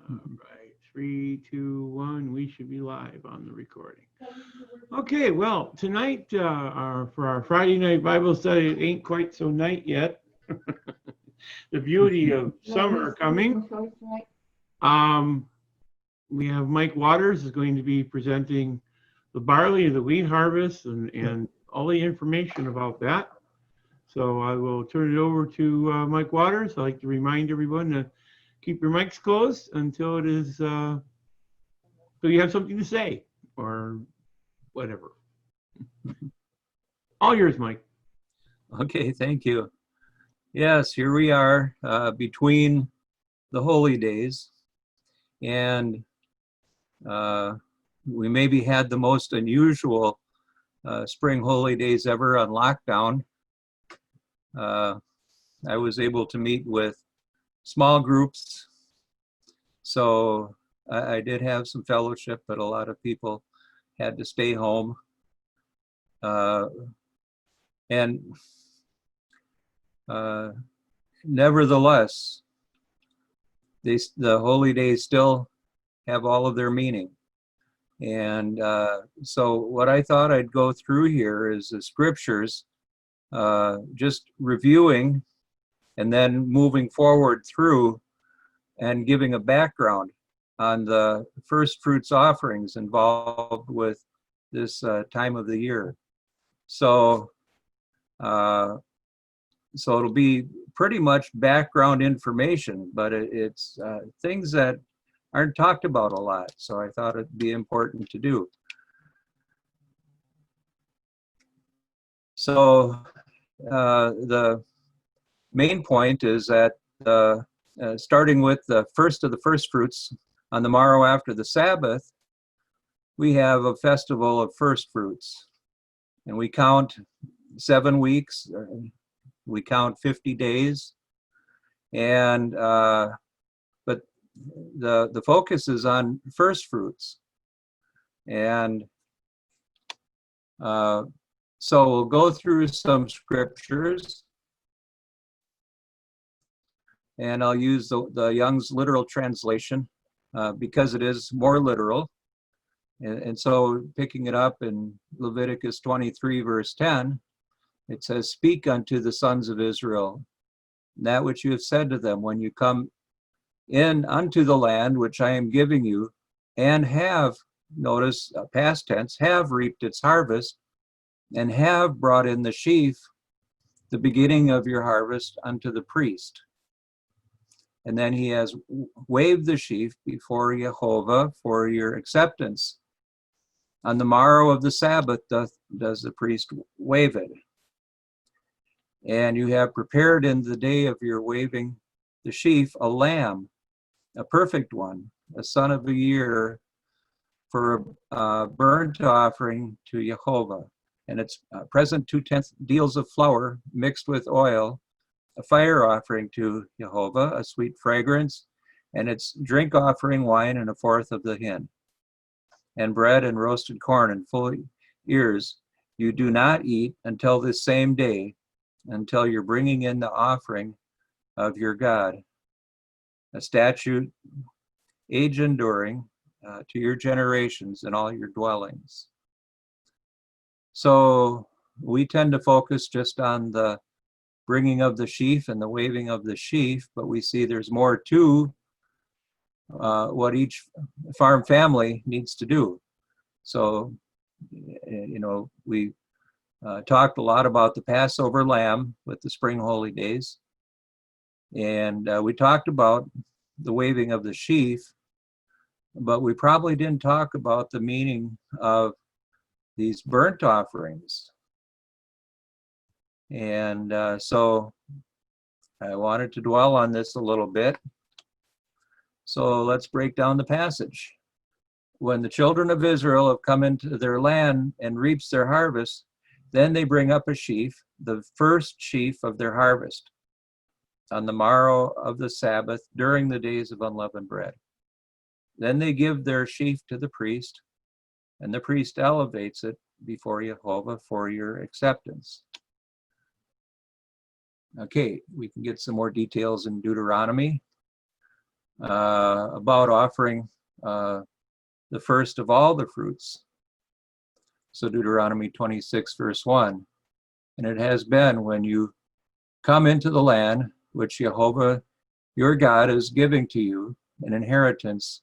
Right, 3, 2, 1. We should be live on the recording. Okay, well, tonight for our Friday night Bible study, it ain't quite so night yet. The beauty of summer coming. Um, we have Mike Waters is going to be presenting the barley, the wheat harvest, and all the information about that. So I will turn it over to Mike Waters. I'd like to remind everyone to keep your mics closed until it is, so you have something to say or whatever. All yours, Mike. Okay, thank you. Yes, here we are between the holy days, and we maybe had the most unusual spring holy days ever on lockdown. I was able to meet with small groups, so I did have some fellowship, but a lot of people had to stay home. And nevertheless, the holy days still have all of their meaning. And so what I thought I'd go through here is the scriptures, just reviewing and then moving forward through and giving a background on the first fruits offerings involved with this time of the year. So it'll be pretty much background information, but it's things that aren't talked about a lot. So I thought it'd be important to do. So the main point is that starting with the first of the first fruits, on the morrow after the Sabbath, we have a festival of first fruits. And we count 7 weeks, we count 50 days. And but the focus is on first fruits. And so we'll go through some scriptures. And I'll use the Young's literal translation because it is more literal. And so picking it up in Leviticus 23, verse 10, it says, "Speak unto the sons of Israel that which you have said to them when you come in unto the land which I am giving you, and have," notice past tense, "have reaped its harvest, and have brought in the sheaf, the beginning of your harvest, unto the priest." And then he has waved the sheaf before Jehovah for your acceptance. On the morrow of the Sabbath does the priest wave it. And you have prepared in the day of your waving the sheaf a lamb, a perfect one, a son of a year, for a burnt offering to Jehovah. And it's present 2/10 deals of flour mixed with oil, a fire offering to Jehovah, a sweet fragrance, and its drink offering wine and 1/4 of the hin. And bread and roasted corn and full ears you do not eat until this same day, until you're bringing in the offering of your God, a statute age enduring to your generations and all your dwellings. So we tend to focus just on the bringing of the sheaf and the waving of the sheaf, but we see there's more to what each farm family needs to do. So, you know, we talked a lot about the Passover lamb with the spring holy days, and we talked about the waving of the sheaf, but we probably didn't talk about the meaning of these burnt offerings. And so I wanted to dwell on this a little bit. So let's break down the passage. When the children of Israel have come into their land and reaped their harvest, then they bring up a sheaf, the first sheaf of their harvest, on the morrow of the Sabbath during the days of unleavened bread. Then they give their sheaf to the priest, and the priest elevates it before Jehovah for your acceptance. Okay, we can get some more details in Deuteronomy. about offering the first of all the fruits. So Deuteronomy 26, verse 1. And it has been when you come into the land which Jehovah your God is giving to you, an inheritance,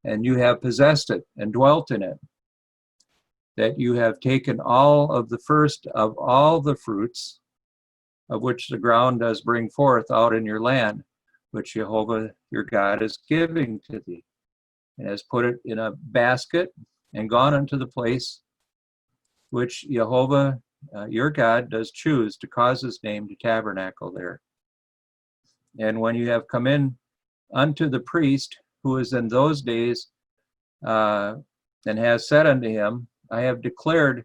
and you have possessed it and dwelt in it, that you have taken all of the first of all the fruits of which the ground does bring forth out in your land, which Jehovah your God is giving to thee, and has put it in a basket and gone unto the place which Jehovah your God does choose to cause his name to tabernacle there. And when you have come in unto the priest who is in those days, and has said unto him, I have declared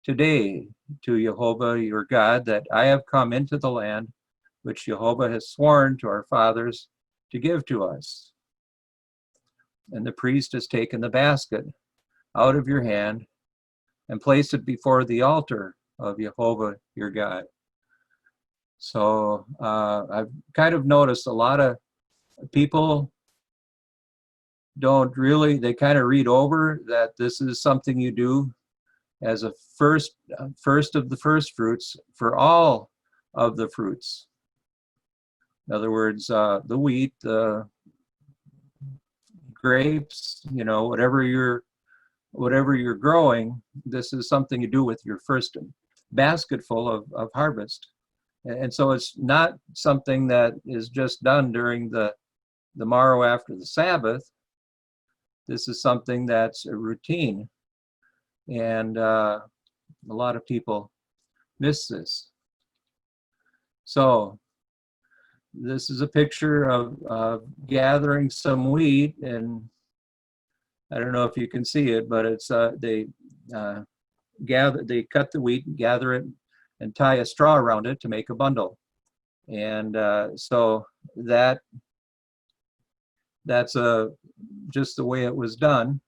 today to Jehovah your God that I have come into the land which Jehovah has sworn to our fathers to give to us. And the priest has taken the basket out of your hand and placed it before the altar of Jehovah your God. So I've kind of noticed a lot of people don't really, they kind of read over that this is something you do as a first of the first fruits for all of the fruits. In other words, the wheat, the grapes, whatever you're growing, this is something you do with your first basketful of harvest. And so it's not something that is just done during the morrow after the Sabbath. This is something that's a routine. And a lot of people miss this. So this is a picture of gathering some wheat, and I don't know if you can see it, but it's they cut the wheat, gather it, and tie a straw around it to make a bundle. And so that's just the way it was done.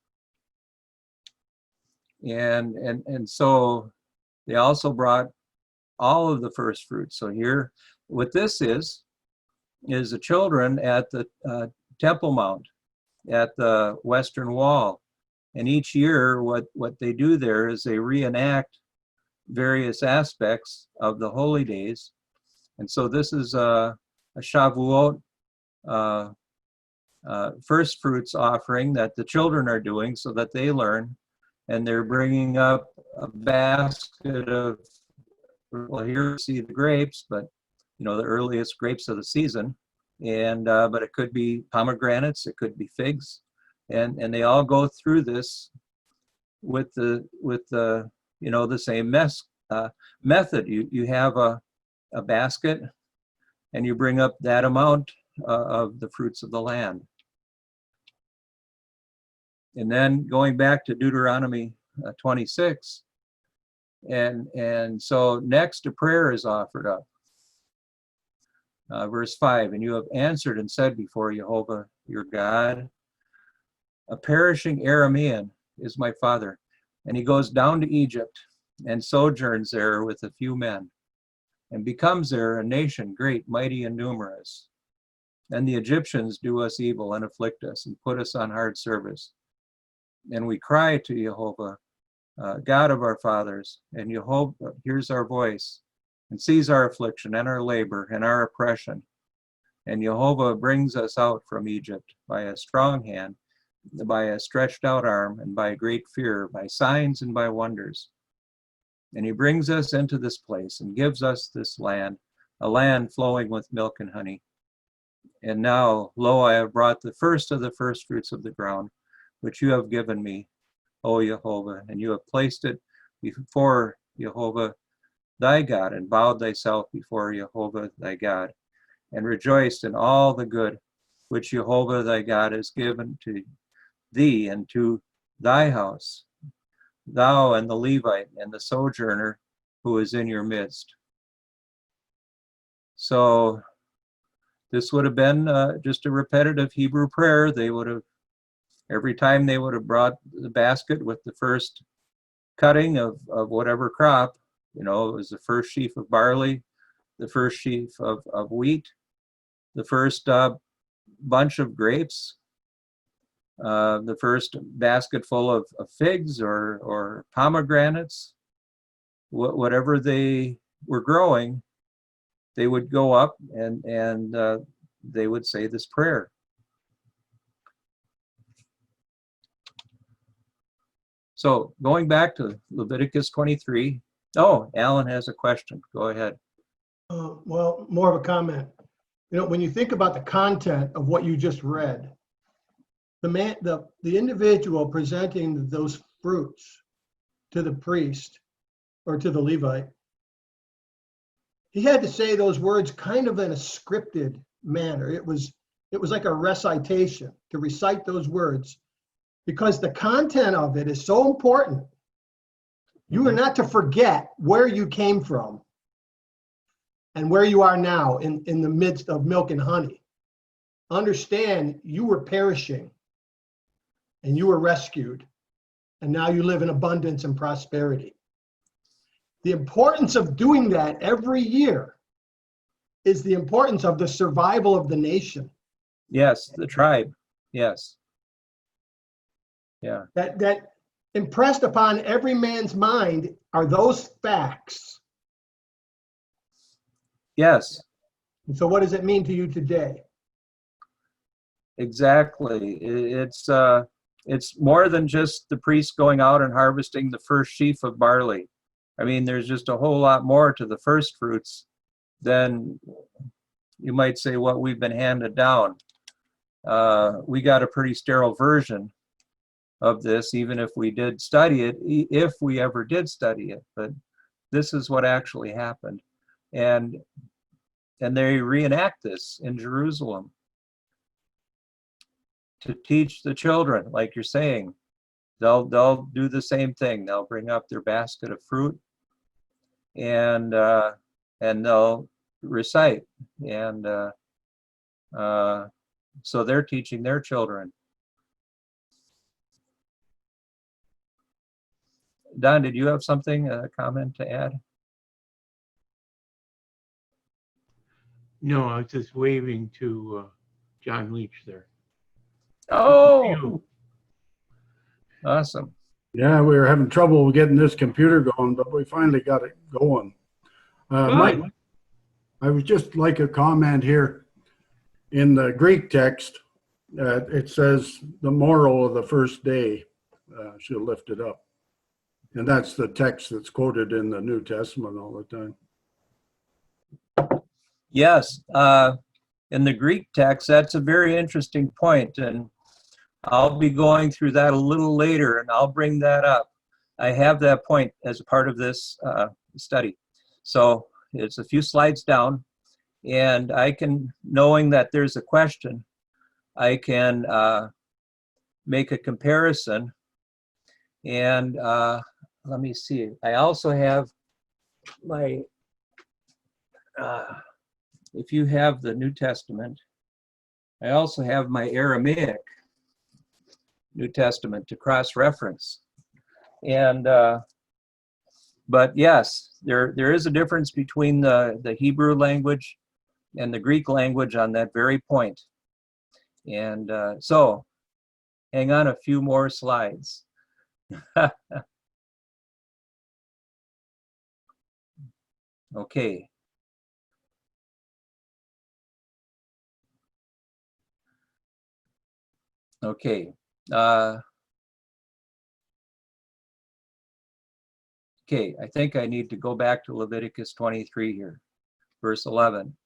And so they also brought all of the first fruits. So here, what this is the children at the Temple Mount at the Western Wall. And each year, what they do there is they reenact various aspects of the holy days. And so this is a Shavuot first fruits offering that the children are doing so that they learn. And they're bringing up a basket of, well, here you see the grapes, but the earliest grapes of the season. And but it could be pomegranates, it could be figs, and they all go through this with the the same method. You have a basket, and you bring up that amount of the fruits of the land. And then going back to Deuteronomy 26, and so next a prayer is offered up. Verse 5, and you have answered and said before Jehovah your God, a perishing Aramean is my father, and he goes down to Egypt and sojourns there with a few men, and becomes there a nation great, mighty, and numerous. And the Egyptians do us evil and afflict us and put us on hard service. And we cry to Jehovah, God of our fathers, and Jehovah hears our voice and sees our affliction and our labor and our oppression. And Jehovah brings us out from Egypt by a strong hand, by a stretched out arm, and by great fear, by signs and by wonders. And he brings us into this place and gives us this land, a land flowing with milk and honey. And now, lo, I have brought the first of the first fruits of the ground, which you have given me, O Jehovah, and you have placed it before Jehovah thy God, and bowed thyself before Jehovah thy God, and rejoiced in all the good which Jehovah thy God has given to thee and to thy house, thou and the Levite and the sojourner who is in your midst. So this would have been just a repetitive Hebrew prayer. They would have, every time they would have brought the basket with the first cutting of whatever crop, it was the first sheaf of barley, the first sheaf of wheat, the first bunch of grapes, the first basket full of figs or pomegranates, whatever they were growing, they would go up and they would say this prayer. So going back to Leviticus 23. Oh, Alan has a question. Go ahead. Well, more of a comment. You know, when you think about the content of what you just read, the individual presenting those fruits to the priest or to the Levite, he had to say those words kind of in a scripted manner. It was like a recitation to recite those words, because the content of it is so important. You are not to forget where you came from and where you are now in the midst of milk and honey. Understand you were perishing and you were rescued, and now you live in abundance and prosperity. The importance of doing that every year is the importance of the survival of the nation. Yes, the tribe. Yes. Yeah. That impressed upon every man's mind are those facts. Yes. And so what does it mean to you today? Exactly. It's more than just the priest going out and harvesting the first sheaf of barley. I mean, there's just a whole lot more to the first fruits than, you might say, what we've been handed down. We got a pretty sterile version of this, even if we did study it, if we ever did study it. But this is what actually happened. And they reenact this in Jerusalem to teach the children, like you're saying. They'll do the same thing. They'll bring up their basket of fruit and they'll recite. And so they're teaching their children. Don, did you have something, a comment to add? No, I was just waving to John Leach there. Oh, awesome. Yeah, we were having trouble getting this computer going, but we finally got it going. Mike, I would just like a comment here. In the Greek text, it says the moral of the first day, she'll lift it up. And that's the text that's quoted in the New Testament all the time. Yes, in the Greek text, that's a very interesting point, and I'll be going through that a little later, and I'll bring that up. I have that point as a part of this study. So it's a few slides down, and I can, knowing that there's a question, I can make a comparison. And let me see. I also have my, if you have the New Testament, I also have my Aramaic New Testament to cross-reference. And, but yes, there is a difference between the Hebrew language and the Greek language on that very point. And so, hang on a few more slides. Okay. Okay. Okay, I think I need to go back to Leviticus 23 here, verse 11.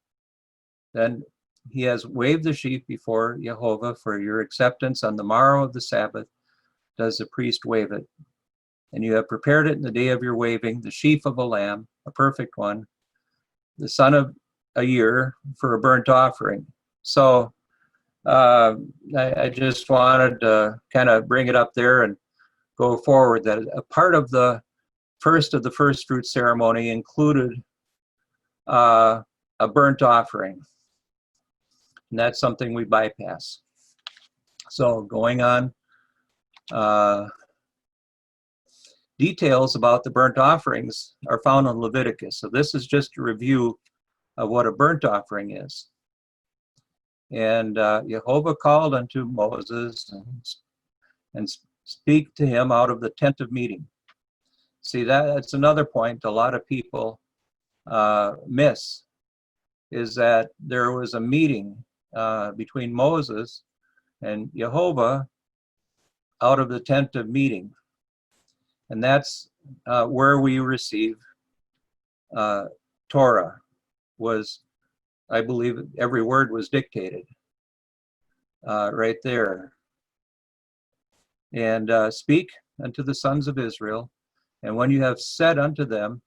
Then he has waved the sheaf before Jehovah for your acceptance on the morrow of the Sabbath. Does the priest wave it? And you have prepared it in the day of your waving, the sheaf of a lamb, a perfect one, the son of a year for a burnt offering. So I just wanted to kind of bring it up there and go forward, that a part of the first fruit ceremony included a burnt offering. And that's something we bypass. So going on, details about the burnt offerings are found in Leviticus. So this is just a review of what a burnt offering is. And Jehovah called unto Moses and speak to him out of the tent of meeting. See, that's another point a lot of people miss, is that there was a meeting between Moses and Jehovah out of the tent of meeting. And that's where we receive Torah. Was, I believe, every word was dictated right there. And speak unto the sons of Israel, and when you have said unto them,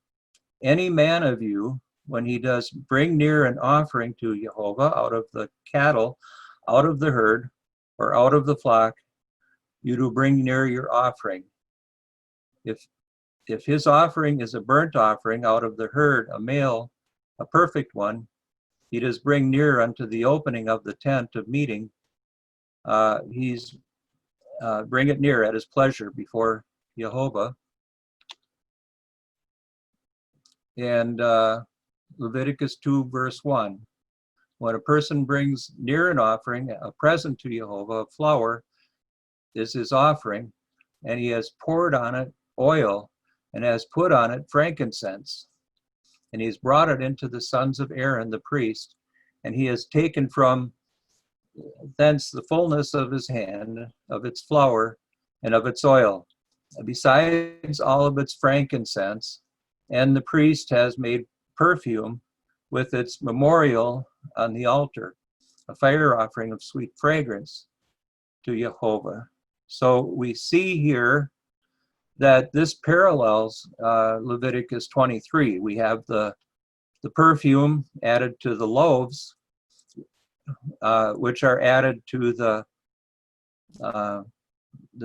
any man of you, when he does bring near an offering to Jehovah out of the cattle, out of the herd, or out of the flock, you do bring near your offering. If his offering is a burnt offering out of the herd, a male, a perfect one, he does bring near unto the opening of the tent of meeting. He's bring it near at his pleasure before Jehovah. And Leviticus 2, verse 1. When a person brings near an offering, a present to Jehovah, a flour is his offering, and he has poured on it oil and has put on it frankincense. And he's brought it into the sons of Aaron, the priest, and he has taken from thence the fullness of his hand, of its flour, and of its oil, besides all of its frankincense. And the priest has made perfume with its memorial on the altar, a fire offering of sweet fragrance to Jehovah. So we see here that this parallels Leviticus 23. We have the perfume added to the loaves, which are added to the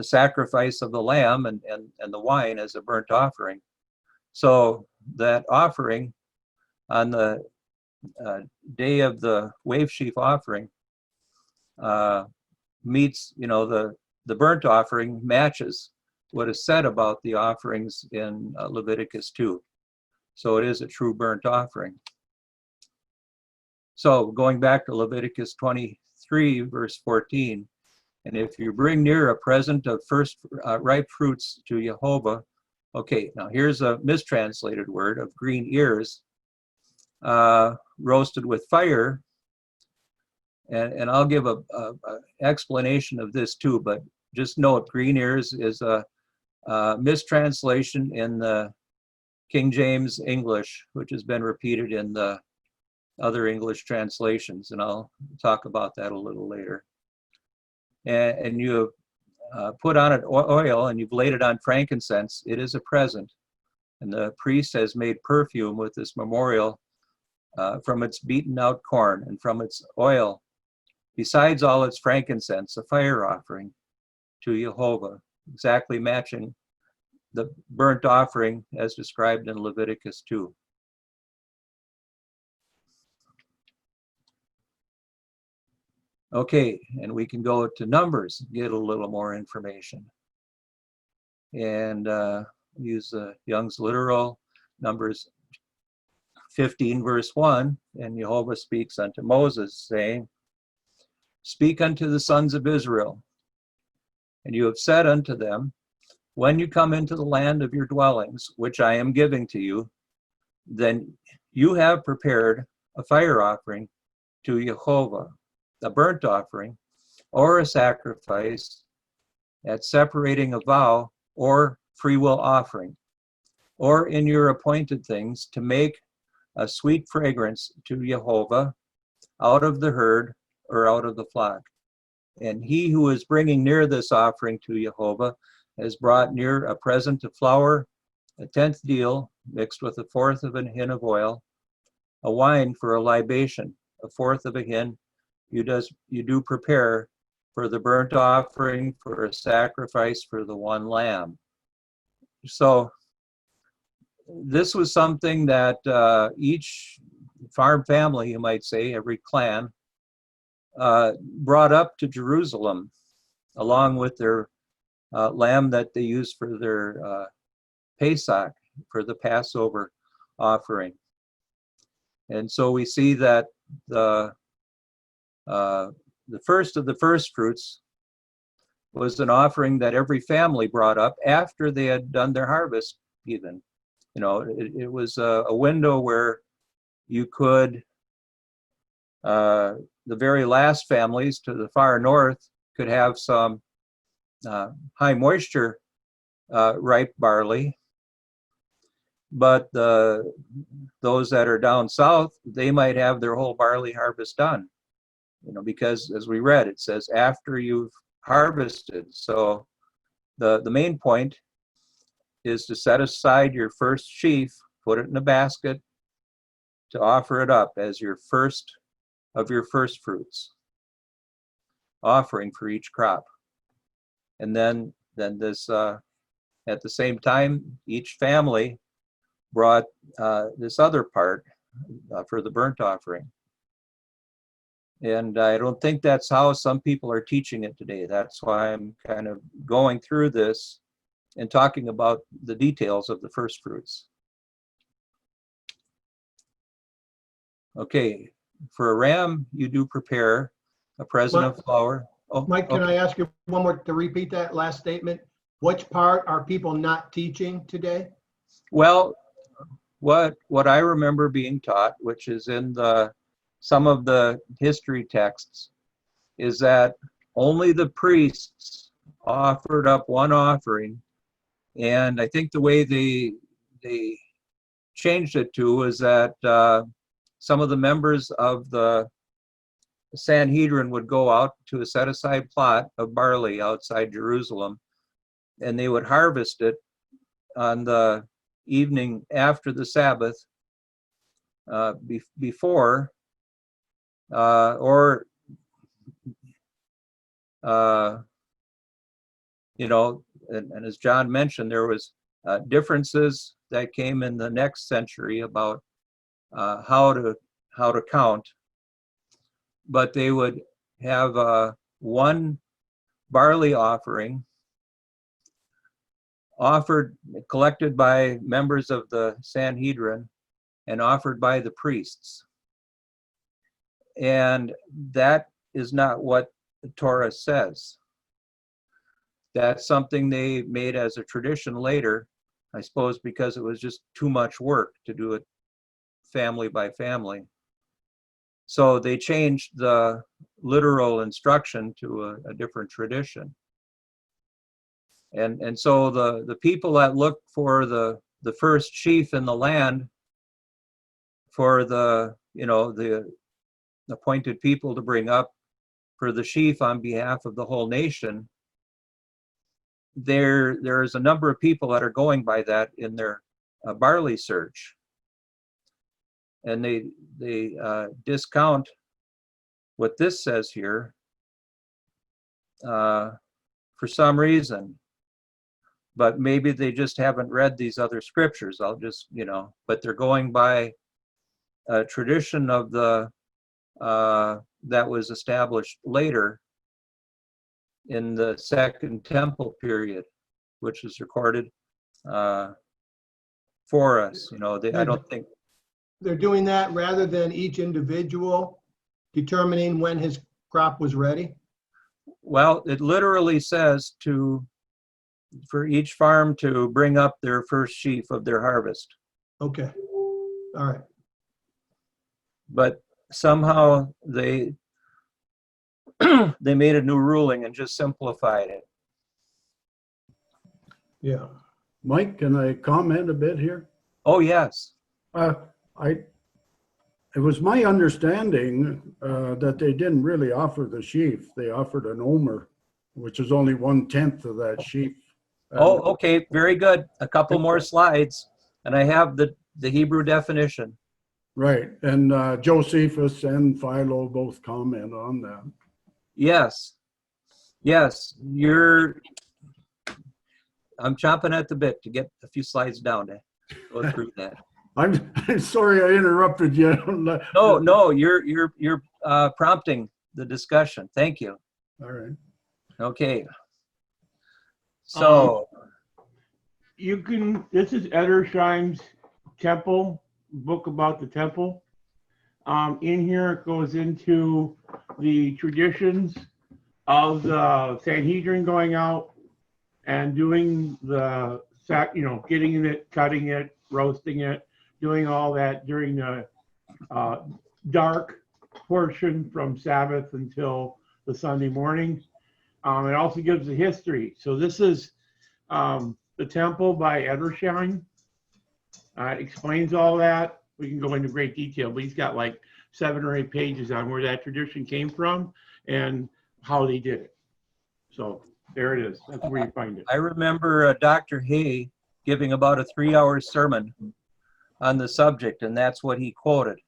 sacrifice of the lamb and the wine as a burnt offering. So that offering on the day of the wave sheaf offering meets, the burnt offering matches what is said about the offerings in Leviticus 2. So it is a true burnt offering. So going back to Leviticus 23, verse 14, and if you bring near a present of first ripe fruits to Jehovah, okay, now here's a mistranslated word of green ears, roasted with fire. And I'll give a explanation of this too, but just note green ears is a mistranslation in the King James English, which has been repeated in the other English translations, and I'll talk about that a little later. And you have put on it oil, and you've laid it on frankincense. It is a present, and the priest has made perfume with this memorial from its beaten out corn and from its oil, besides all its frankincense, a fire offering to Jehovah, exactly matching the burnt offering as described in Leviticus 2. Okay, and we can go to Numbers, get a little more information. And use the Young's Literal, Numbers 15, verse 1, and Jehovah speaks unto Moses, saying, speak unto the sons of Israel, and you have said unto them, when you come into the land of your dwellings, which I am giving to you, then you have prepared a fire offering to Jehovah, a burnt offering, or a sacrifice at separating a vow, or free will offering, or in your appointed things to make a sweet fragrance to Jehovah out of the herd or out of the flock. And he who is bringing near this offering to Jehovah has brought near a present of flour, a tenth deal mixed with a fourth of an hin of oil, a wine for a libation, a fourth of a hin. You do prepare for the burnt offering, for a sacrifice for the one lamb. So this was something that each farm family, you might say, every clan, brought up to Jerusalem, along with their lamb that they used for their Pesach, for the Passover offering. And so we see that the The first of the first fruits was an offering that every family brought up after they had done their harvest even. You know, it was a window where you could, the very last families to the far north could have some high moisture ripe barley, but those that are down south, they might have their whole barley harvest done, you know, because as we read, it says after you've harvested. So the main point is to set aside your first sheaf, put it in a basket to offer it up as your first of your first fruits offering for each crop. And then this at the same time, each family brought this other part for the burnt offering. And I don't think that's how some people are teaching it today. That's why I'm kind of going through this and talking about the details of the first fruits. Okay, for a ram, you do prepare a present of flour. Oh, Mike, can okay. I ask you one more to repeat that last statement? Which part are people not teaching today? Well, what I remember being taught, which is in some of the history texts, is that only the priests offered up one offering, and I think the way they changed it to was that some of the members of the Sanhedrin would go out to a set-aside plot of barley outside Jerusalem, and they would harvest it on the evening after the Sabbath, before, or you know, and as John mentioned, there was differences that came in the next century about how to count, but they would have one barley offering collected by members of the Sanhedrin and offered by the priests. And that is not what the Torah says. That's something they made as a tradition later, I suppose, because it was just too much work to do it family by family. So they changed the literal instruction to a different tradition. And so the people that look for the first sheaf in the land for the appointed people to bring up for the sheaf on behalf of the whole nation, there's a number of people that are going by that in their barley search, and they discount what this says here for some reason, but maybe they just haven't read these other scriptures. I'll just, but they're going by a tradition of the that was established later in the Second Temple period, which is recorded for us. I don't think they're doing that rather than each individual determining when his crop was ready. Well, it literally says for each farm to bring up their first sheaf of their harvest. Okay, all right. But somehow they made a new ruling and just simplified it. Yeah. Mike, can I comment a bit here? Oh, yes. It was my understanding that they didn't really offer the sheaf. They offered an Omer, which is only 1/10 of that sheaf. Oh, okay, very good. A couple more slides, and I have the Hebrew definition. Right, and Josephus and Philo both comment on that. Yes, I'm chomping at the bit to get a few slides down to go through that. I'm sorry I interrupted you. No, you're prompting the discussion. Thank you. All right. Okay. So this is Edersheim's temple book about the temple. In here, it goes into the traditions of the Sanhedrin going out and doing the getting it, cutting it, roasting it, doing all that during the dark portion from Sabbath until the Sunday morning. It also gives the history. So this is The Temple by Edersheim. It explains all that. We can go into great detail, but he's got like 7 or 8 pages on where that tradition came from and how they did it. So there it is. That's where you find it. I remember Dr. Hay giving about a 3-hour sermon on the subject, and that's what he quoted.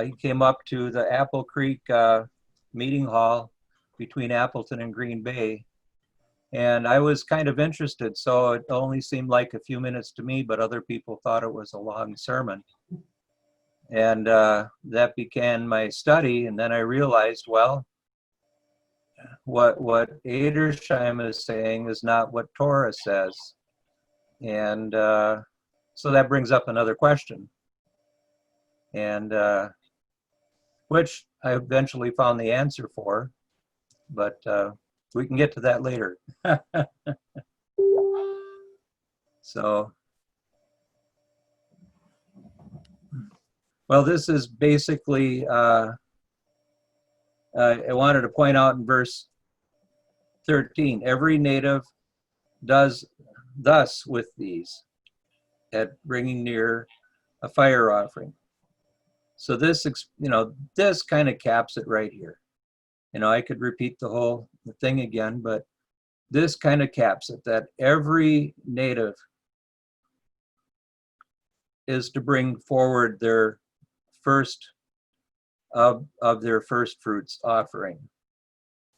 He came up to the Apple Creek meeting hall between Appleton and Green Bay, and I was kind of interested, so it only seemed like a few minutes to me, but other people thought it was a long sermon. And that began my study, and then I realized, well, what Edersheim is saying is not what Torah says. And so that brings up another question, and which I eventually found the answer for, but we can get to that later. So, well, this is basically, I wanted to point out in verse 13, every native does thus with these at bringing near a fire offering. So this, this kind of caps it right here. I could repeat the whole thing again, but this kind of caps it, that every native is to bring forward their first of their first fruits offering.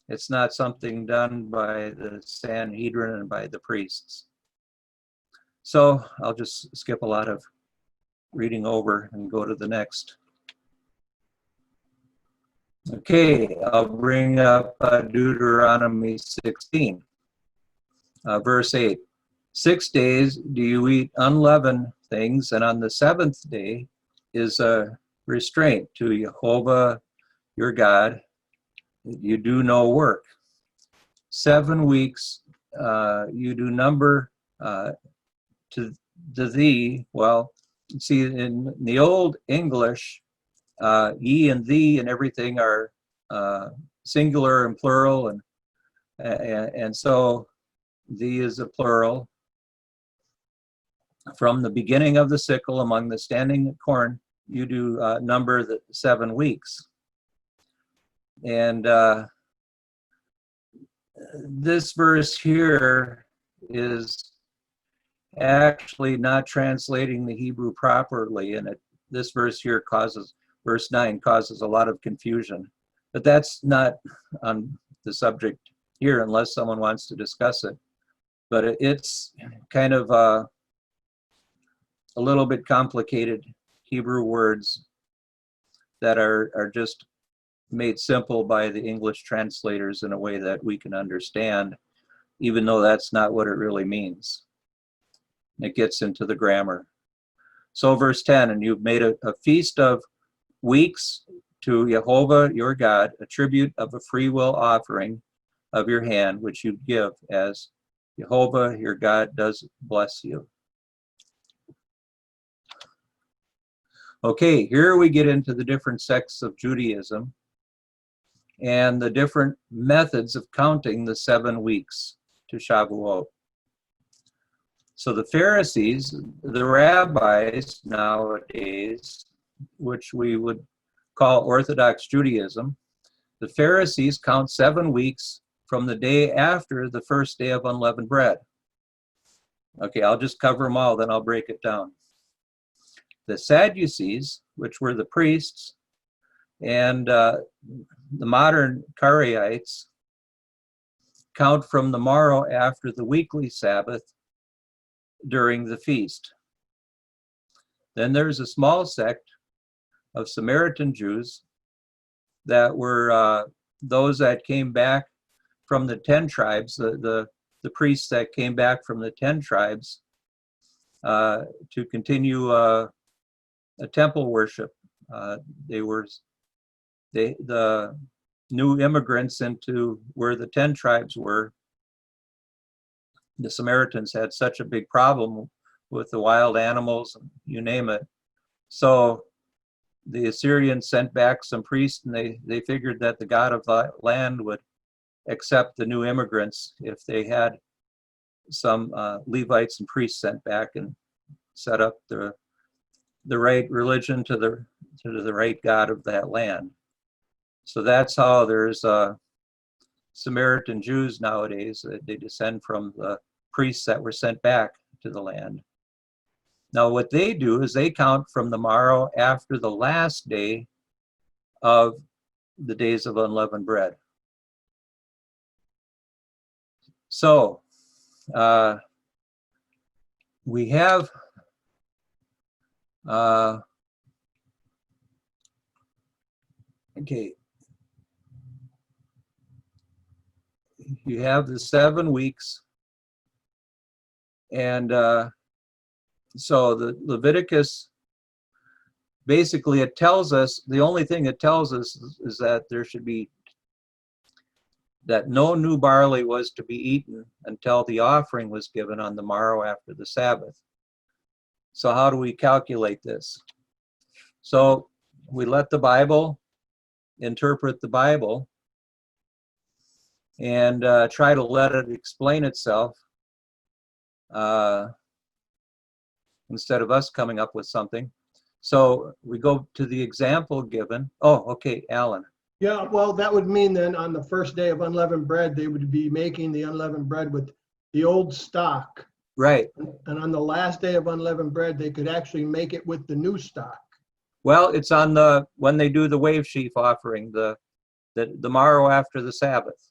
It's not something done by the Sanhedrin and by the priests. So I'll just skip a lot of reading over and go to the next. Okay, I'll bring up Deuteronomy 16, verse 8. 6 days do you eat unleavened things, and on the 7th day is a restraint to Jehovah your God. You do no work. 7 weeks you do number to thee. Well, see, in the Old English, ye and thee and everything are singular and plural, and so thee is a plural. From the beginning of the sickle among the standing corn, you do number the 7 weeks. And this verse here is actually not translating the Hebrew properly, and this verse here verse 9 causes a lot of confusion. But that's not on the subject here unless someone wants to discuss it. But it's kind of a little bit complicated Hebrew words that are just made simple by the English translators in a way that we can understand, even though that's not what it really means. It gets into the grammar. So verse 10, and you've made a feast of weeks to Jehovah your God, a tribute of a free will offering of your hand, which you give as Jehovah your God does bless you. Okay, here we get into the different sects of Judaism and the different methods of counting the 7 weeks to Shavuot. So the Pharisees, the rabbis nowadays, which we would call Orthodox Judaism, the Pharisees count 7 weeks from the day after the first day of unleavened bread. Okay, I'll just cover them all, then I'll break it down. The Sadducees, which were the priests, and the modern Karaites count from the morrow after the weekly Sabbath during the feast. Then there's a small sect of Samaritan Jews that were those that came back from the 10 tribes, the priests that came back from the 10 tribes to continue a temple worship The new immigrants into where the 10 tribes were, the Samaritans had such a big problem with the wild animals, you name it. So the Assyrians sent back some priests, and they figured that the God of the land would accept the new immigrants if they had some Levites and priests sent back and set up the right religion to the right God of that land. So that's how there's Samaritan Jews nowadays. They descend from the priests that were sent back to the land. Now what they do is they count from the morrow after the last day of the days of unleavened bread. So we have okay, you have the 7 weeks, and so the Leviticus, basically it tells us, the only thing it tells us is that there should be, that no new barley was to be eaten until the offering was given on the morrow after the Sabbath. So how do we calculate this? So we let the Bible interpret the Bible and try to let it explain itself instead of us coming up with something. So we go to the example given. Oh, okay, Alan. Yeah, well, that would mean then on the first day of unleavened bread, they would be making the unleavened bread with the old stock. Right. And on the last day of unleavened bread, they could actually make it with the new stock. Well, it's on the, when they do the wave sheaf offering, the morrow after the Sabbath.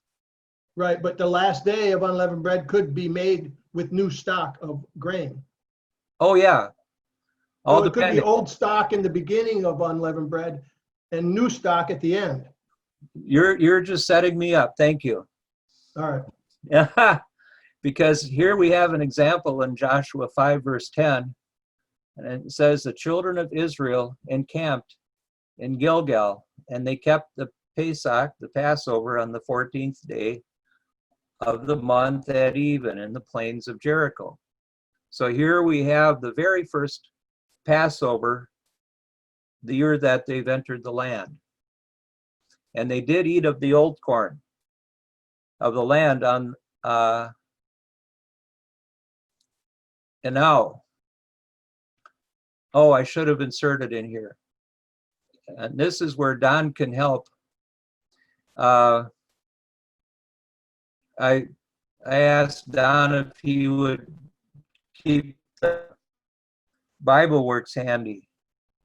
Right, but the last day of unleavened bread could be made with new stock of grain. Oh yeah. All So it could be depending. old stock in the beginning of unleavened bread and new stock at the end. You're just setting me up. Thank you. All right. Yeah. Because here we have an example in Joshua 5 verse 10, and it says the children of Israel encamped in Gilgal, and they kept the Pesach, the Passover, on the 14th day of the month at even in the plains of Jericho. So here we have the very first Passover, the year that they've entered the land. And they did eat of the old corn of the land on and now, oh, I should have inserted in here. And this is where Don can help. I asked Don if he would keep the Bible Works handy,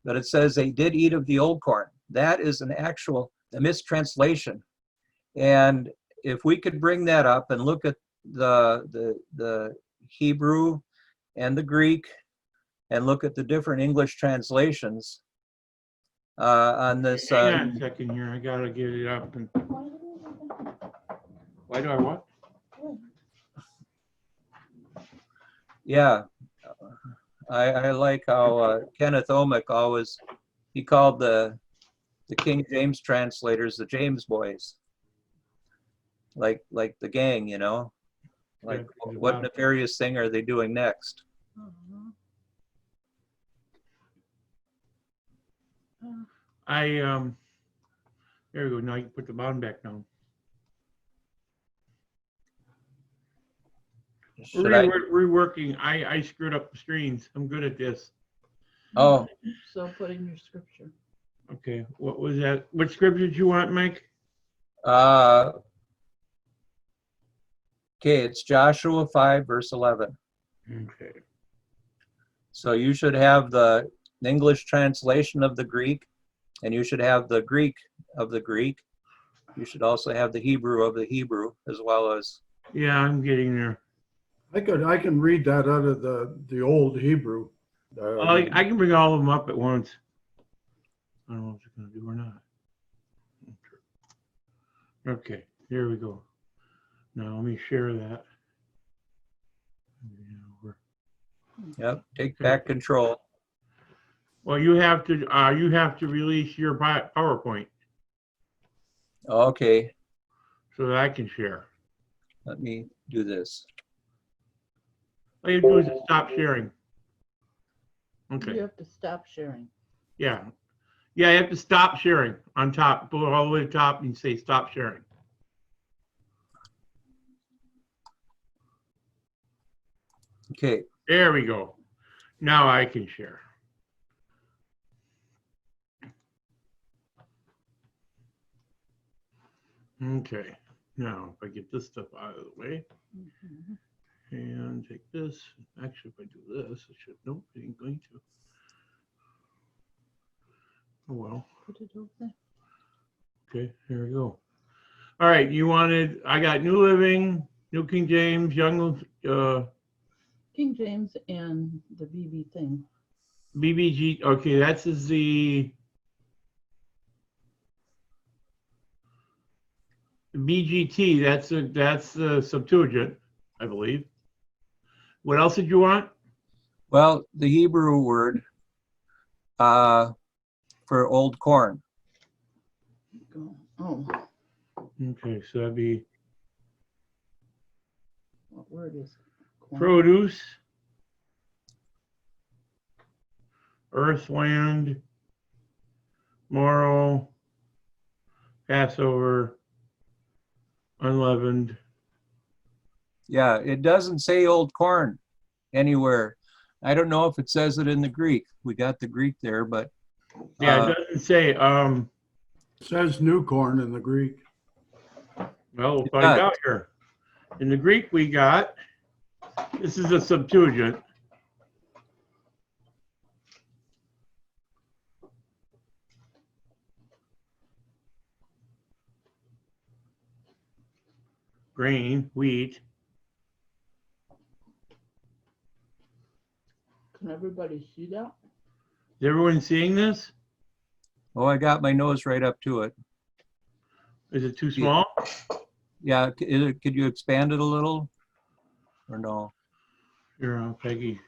but it says they did eat of the old corn. That is an actual mistranslation. And if we could bring that up and look at the Hebrew and the Greek and look at the different English translations on this. Hang on a second here. I gotta get it up. And why do I what? Yeah, I like how Kenneth Omick always, he called the King James translators the James boys, like the gang, you know, like what nefarious thing are they doing next? There we go. Now you can put the bottom back down. Reworking. I screwed up the screens. I'm good at this. Oh, So put in your scripture. Okay. What was that? What scripture did you want, Mike? okay, it's Joshua 5 verse 11. Okay. So you should have the English translation of the Greek, and you should have the Greek of the Greek. You should also have the Hebrew of the Hebrew, as well as. Yeah, I'm getting there. I can read that out of the old Hebrew. I can bring all of them up at once. I don't know if it's going to do or not. Okay, here we go. Now let me share that. Yep, take back control. Well, you have to release your PowerPoint Okay, so that I can share. let me do this. All you do is stop sharing. You Okay. have to stop sharing. Yeah. Yeah, you have to stop sharing on top. Go all the way to the top and say stop sharing. Okay, There we go. Now I can share. Okay. Now, if I get this stuff out of the way Mhm. and take this, actually, if I do this, I should, nope, I ain't going to. Oh, well. Put it over there. Okay, here we go. All right, I got New Living, New King James, Young, King James and the BB thing. BBG. Okay, that's the BGT. That's the Septuagint, I believe. What else did you want? well, the Hebrew word for old corn. Go. Oh, Okay, so that'd be what word is it? Corn. produce, earthland, morrow, Passover, unleavened. Yeah, it doesn't say old corn anywhere. I don't know if it says it in the Greek. We got the Greek there, but Yeah, it doesn't say. It says new corn in the Greek. Well, we'll It find does. out here. In the Greek, we got, this is a Septuagint. Grain, wheat. Can everybody see that? Is everyone seeing this? oh, I got my nose right up to it. Is it too small? Yeah, could you expand it a little or no? Here, Peggy.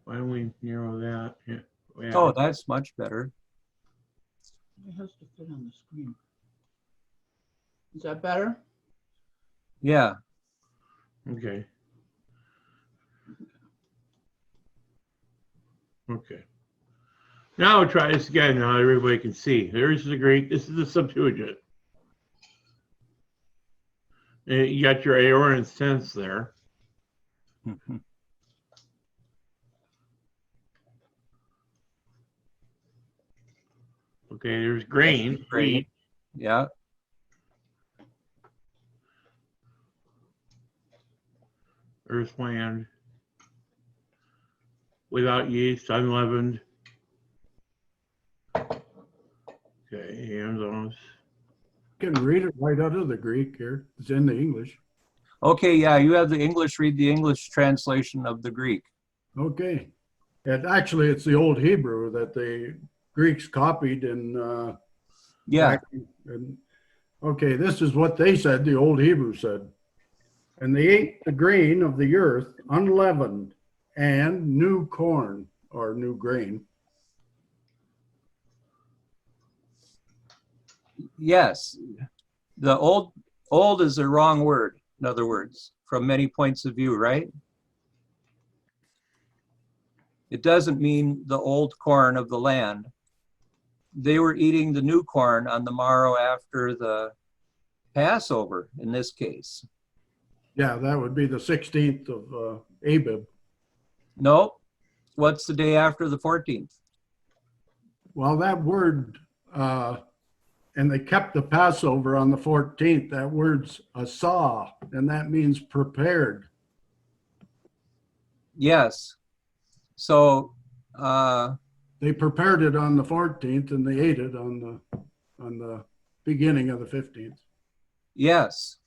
Why don't we narrow that? Yeah. Oh, that's much better. It has to fit on the screen. Is that better? Yeah, Okay. Okay. Now we'll try this again. Now everybody can see. There's the Greek. This is the Septuagint. And you got your aorist sense there. Okay, there's grain, wheat, yeah, earthland, without yeast, unleavened. Okay, hands on. You can read it right out of the Greek here. It's in the English. okay, yeah, you have the English, read the English translation of the Greek. Okay. And actually, it's the old Hebrew that the Greeks copied and Yeah, and okay, this is what they said, the old Hebrew said. And they ate the grain of the earth unleavened and new corn or new grain. yes. The old is the wrong word, in other words, from many points of view, right? It doesn't mean the old corn of the land. They were eating the new corn on the morrow after the Passover, in this case. Yeah, that would be the 16th of Abib. No, what's the day after the 14th? Well, that word, and they kept the Passover on the 14th. That word's asah, and that means prepared. Yes. So, They prepared it on the 14th, and they ate it on the beginning of the 15th. yes.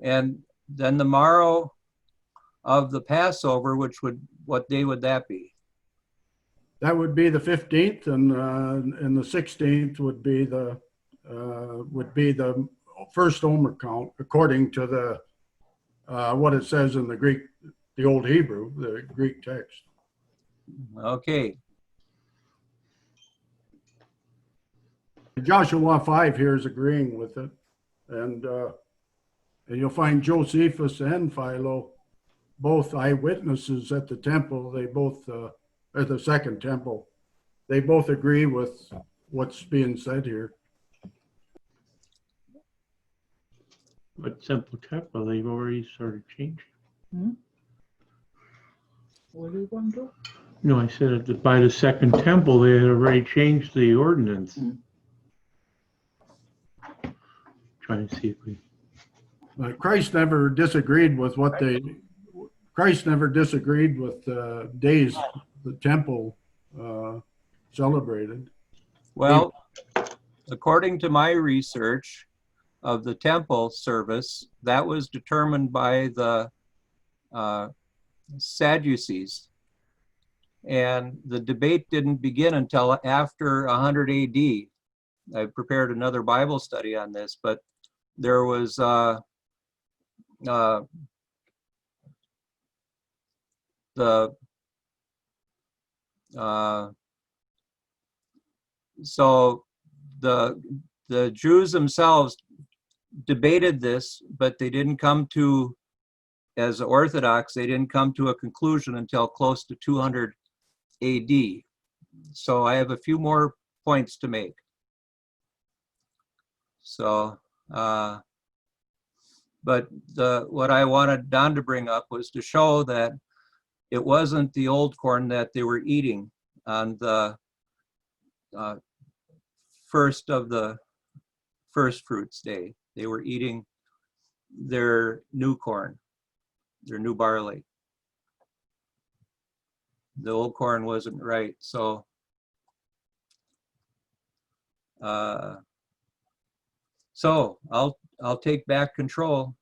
And then the morrow of the Passover, what day would that be? That would be the 15th, and the 16th would be the first Omer count according to what it says in the Greek, the Old Hebrew, the Greek text. Okay. Joshua 5 here is agreeing with it. And you'll find Josephus and Philo, both eyewitnesses at the temple. They both, at the second temple, they both agree with what's being said here. But Simple Temple, they've already started changing. What do you want to do? No, I said that by the Second Temple, they had already changed the ordinance. Trying to see if we. Christ never disagreed with Christ never disagreed with days the temple celebrated. Well, according to my research of the temple service, that was determined by the Sadducees. And the debate didn't begin until after 100 AD. I prepared another Bible study on this, but there was so the Jews themselves debated this, but they didn't come to, as Orthodox, they didn't come to a conclusion until close to 200 AD. So I have a few more points to make. So, but what I wanted Don to bring up was to show that it wasn't the old corn that they were eating on the first of the first fruits day. They were eating their new corn, their new barley. The old corn wasn't right. So I'll take back control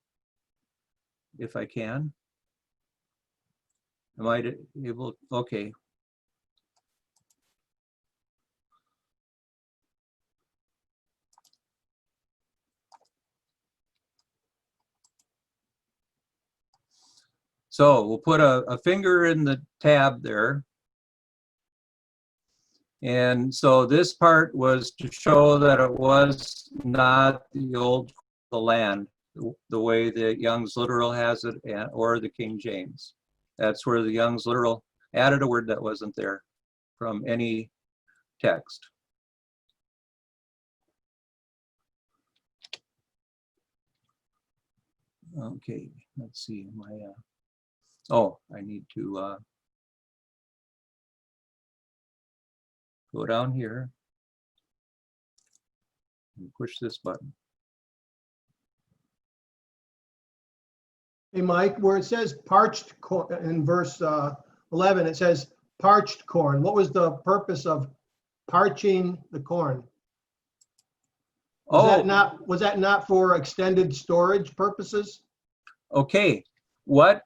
if I can. Am I able? Okay. So we'll put a finger in the tab there. And so this part was to show that it was not the land, the way the Young's Literal has it, or the King James. That's where the Young's Literal added a word that wasn't there from any text. Okay, let's see. I need to go down here and push this button. Hey, Mike, where it says parched corn in verse 11, it says parched corn. What was the purpose of parching the corn? Was that not for extended storage purposes? Okay. What,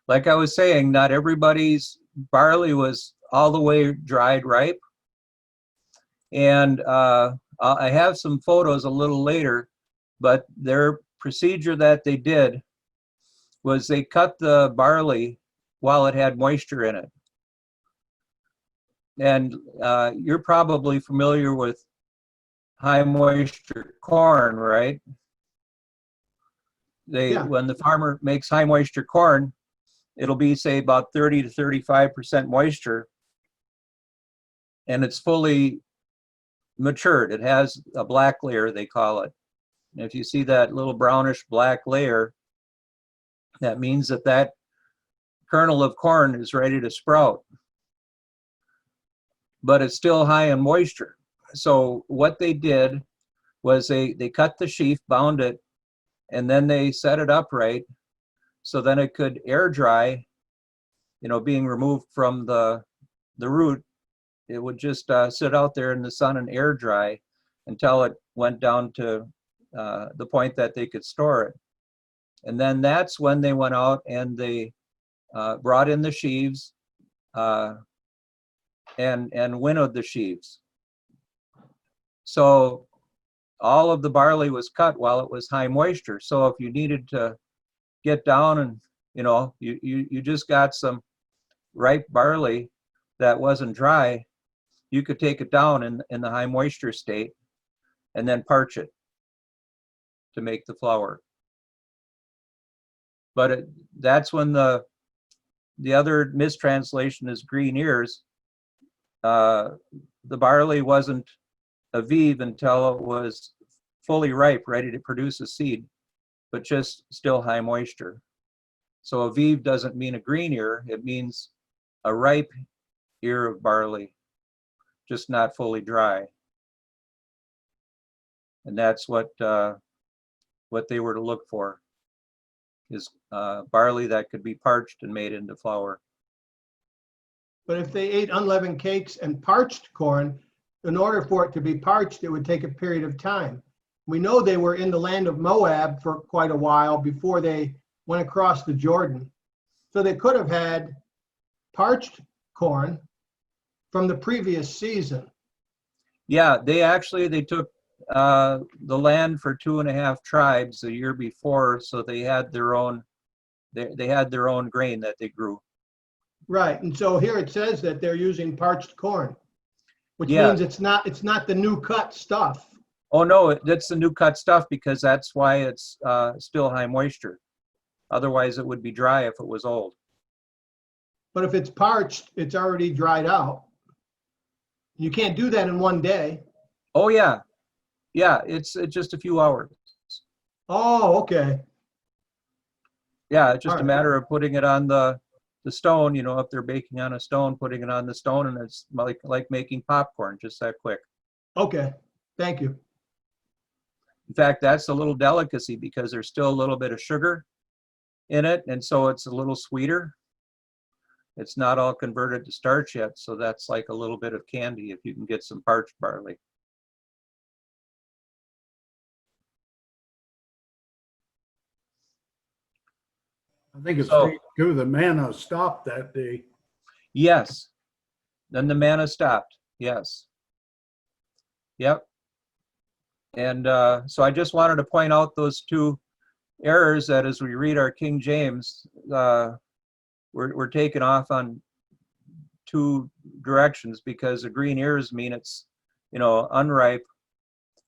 like I was saying, not everybody's barley was all the way dried ripe. And I have some photos a little later, but their procedure that they did was they cut the barley while it had moisture in it. And you're probably familiar with high moisture corn, right? When the farmer makes high moisture corn, it'll be, say, about 30 to 35% moisture, and it's fully matured. It has a black layer, they call it. And if you see that little brownish black layer, that means that that kernel of corn is ready to sprout, but it's still high in moisture. So what they did was they cut the sheaf, bound it, and then they set it upright so then it could air dry, being removed from the root. It would just sit out there in the sun and air dry until it went down to the point that they could store it. And then that's when they went out and they brought in the sheaves and winnowed the sheaves. So all of the barley was cut while it was high moisture. So if you needed to get down and, you just got some ripe barley that wasn't dry, you could take it down in the high moisture state and then parch it to make the flour. But that's when the other mistranslation is green ears. The barley wasn't aviv until it was fully ripe, ready to produce a seed, but just still high moisture. So aviv doesn't mean a green ear, it means a ripe ear of barley, just not fully dry. And that's what they were to look for, is barley that could be parched and made into flour. But if they ate unleavened cakes and parched corn, in order for it to be parched, it would take a period of time. We know they were in the land of Moab for quite a while before they went across the Jordan. So they could have had parched corn from the previous season. Yeah, they took the land for 2.5 tribes the year before, so they had their own grain that they grew. Right, and so here it says that they're using parched corn, which Yeah. means it's not the new cut stuff. Oh no, that's the new cut stuff, because that's why it's still high moisture. Otherwise, it would be dry if it was old. But if it's parched, it's already dried out. You can't do that in one day. Oh yeah, it's just a few hours. Oh, okay. Yeah, it's just All a right. matter of putting it on the stone. If they're baking on a stone, putting it on the stone, and it's like making popcorn, just that quick. Okay, thank you. In fact, that's a little delicacy because there's still a little bit of sugar in it, and so it's a little sweeter. It's not all converted to starch yet, so that's like a little bit of candy if you can get some parched barley. I think it's So- too, the manna stopped that day. Yes. Then the manna stopped. Yes. Yep. And so I just wanted to point out those two errors, that as we read our King James, we're taken off on two directions, because the green ears mean it's, unripe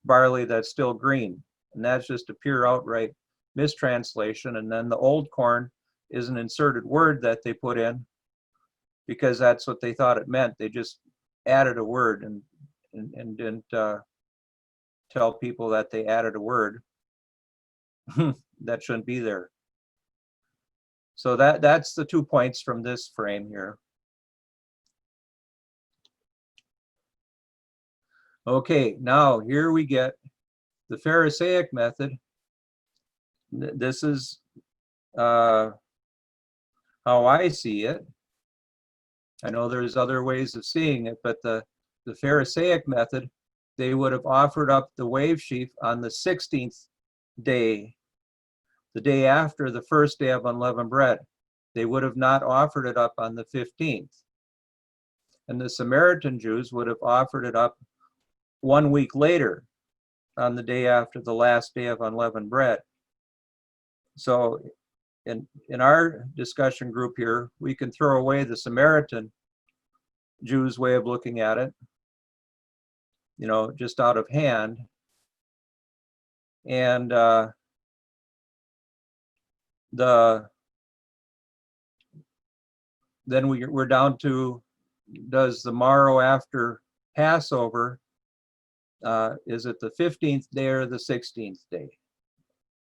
barley that's still green. And that's just a pure outright mistranslation. And then the old corn is an inserted word that they put in because that's what they thought it meant. They just added a word and didn't tell people that they added a word that shouldn't be there. So that's the 2 points from this frame here. Okay, now here we get the Pharisaic method. This is how I see it. I know there's other ways of seeing it, but the Pharisaic method, they would have offered up the wave sheaf on the 16th day, the day after the first day of unleavened bread. They would have not offered it up on the 15th. And the Samaritan Jews would have offered it up 1 week later, on the day after the last day of unleavened bread. So in our discussion group here, we can throw away the Samaritan Jews' way of looking at it, just out of hand. And then we're down to, does the morrow after Passover, is it the 15th day or the 16th day?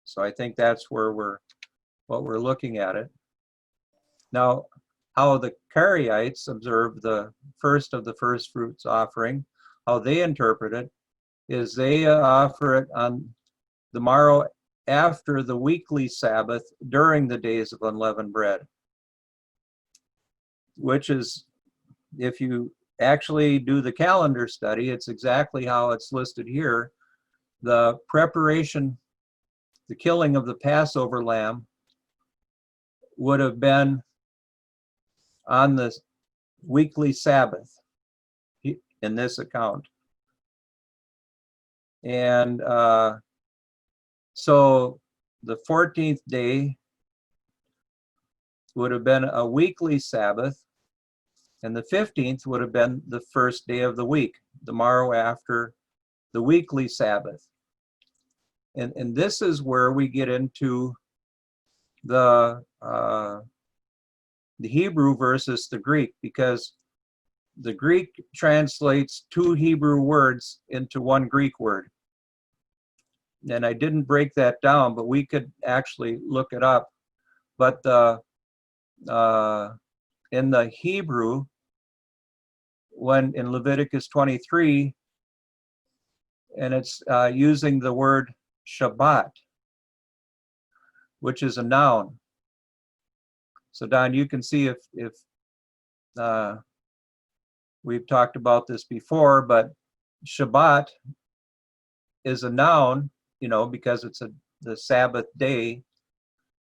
So I think that's where what we're looking at it. Now, how the Karaites observe the first of the first fruits offering, how they interpret it, is they offer it on the morrow after the weekly Sabbath during the days of unleavened bread, which is, if you actually do the calendar study, it's exactly how it's listed here. The preparation, the killing of the Passover lamb would have been on the weekly Sabbath in this account. And so the 14th day would have been a weekly Sabbath, and the 15th would have been the first day of the week, the morrow after the weekly Sabbath. And this is where we get into the Hebrew versus the Greek, because the Greek translates two Hebrew words into one Greek word. And I didn't break that down, but we could actually look it up. But in the Hebrew, when in Leviticus 23, and it's using the word Shabbat, which is a noun. So Don, you can see if we've talked about this before, but Shabbat is a noun, because it's the Sabbath day.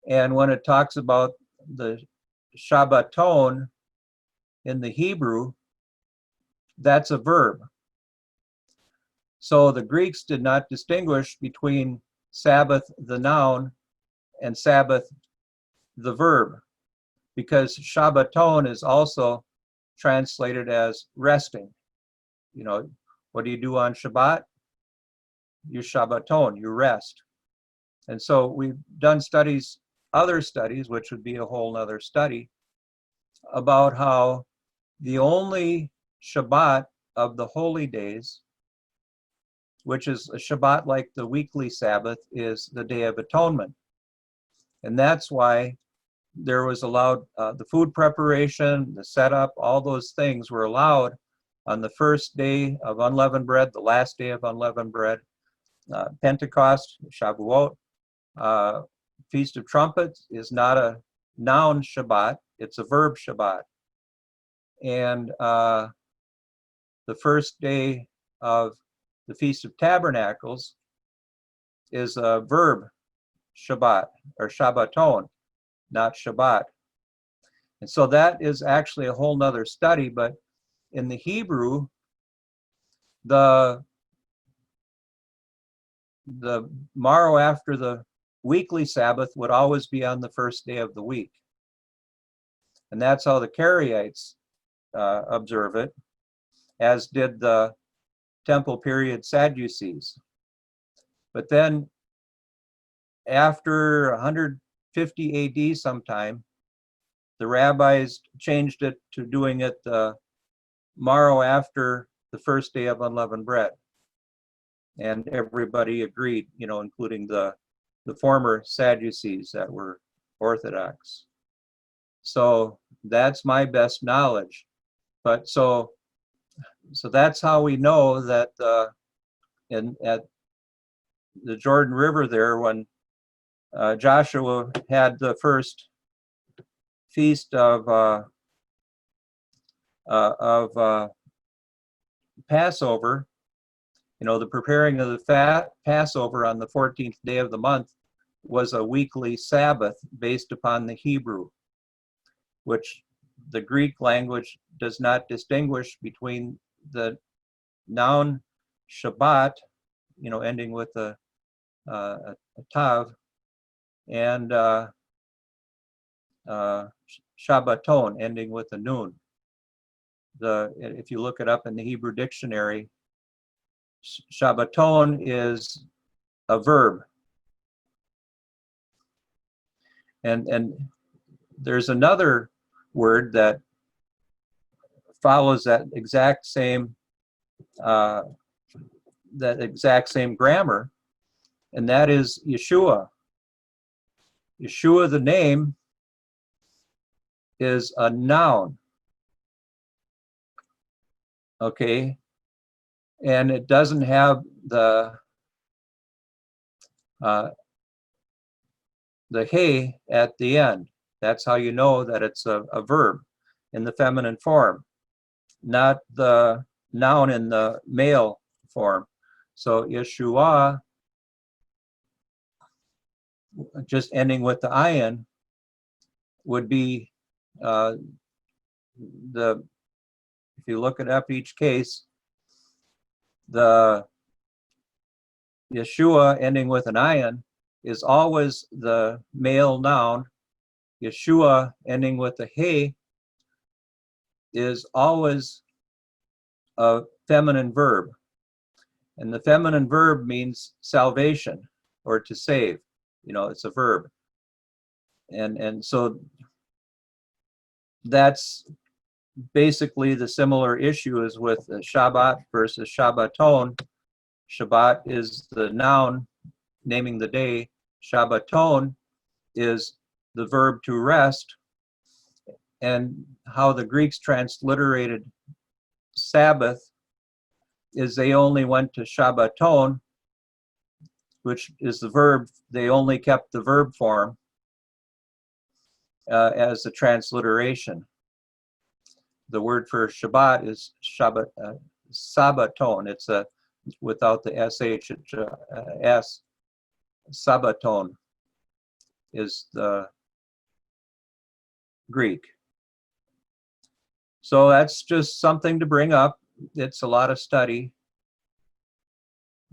And when it talks about the Shabbaton in the Hebrew, that's a verb. So the Greeks did not distinguish between Sabbath, the noun, and Sabbath, the verb, because Shabbaton is also translated as resting. What do you do on Shabbat? You Shabbaton, you rest. And so we've done other studies, which would be a whole nother study, about how the only Shabbat of the holy days, which is a Shabbat like the weekly Sabbath, is the Day of Atonement. And that's why there was allowed the food preparation, the setup, all those things were allowed on the first day of unleavened bread, the last day of unleavened bread, Pentecost, Shavuot. Feast of Trumpets is not a noun Shabbat, it's a verb Shabbat. And the first day of the Feast of Tabernacles is a verb Shabbat, or Shabbaton, not Shabbat. And so that is actually a whole nother study, but in the Hebrew, the morrow after the weekly Sabbath would always be on the first day of the week. And that's how the Karaites observe it, as did the Temple period Sadducees. But then after 150 AD sometime, the rabbis changed it to doing it the morrow after the first day of unleavened bread. And everybody agreed, including the former Sadducees that were Orthodox. So that's my best knowledge. But so that's how we know that at the Jordan River there, when Joshua had the first feast of Passover, the preparing of the Passover on the 14th day of the month was a weekly Sabbath based upon the Hebrew, which the Greek language does not distinguish between the noun Shabbat, ending with a tav, and Shabbaton, ending with a nun. If you look it up in the Hebrew dictionary, Shabbaton is a verb. And there's another word that follows that exact same grammar, and that is Yeshua. Yeshua, the name, is a noun. Okay, and it doesn't have the hey at the end. That's how you know that it's a verb in the feminine form, not the noun in the male form. So Yeshua, just ending with the ayin, would be if you look it up each case, the Yeshua ending with an ayin is always the male noun, Yeshua ending with a hey is always a feminine verb. And the feminine verb means salvation or to save. You know, it's a verb. And so that's basically the similar issue is with Shabbat versus Shabbaton. Shabbat is the noun naming the day. Shabbaton is the verb to rest. And how the Greeks transliterated Sabbath is they only went to Shabbaton, which is the verb. They only kept the verb form as a transliteration. The word for Shabbat is Shabbat, Sabbaton. It's a without the sh, it's s. Sabbaton is the Greek. So that's just something to bring up. It's a lot of study.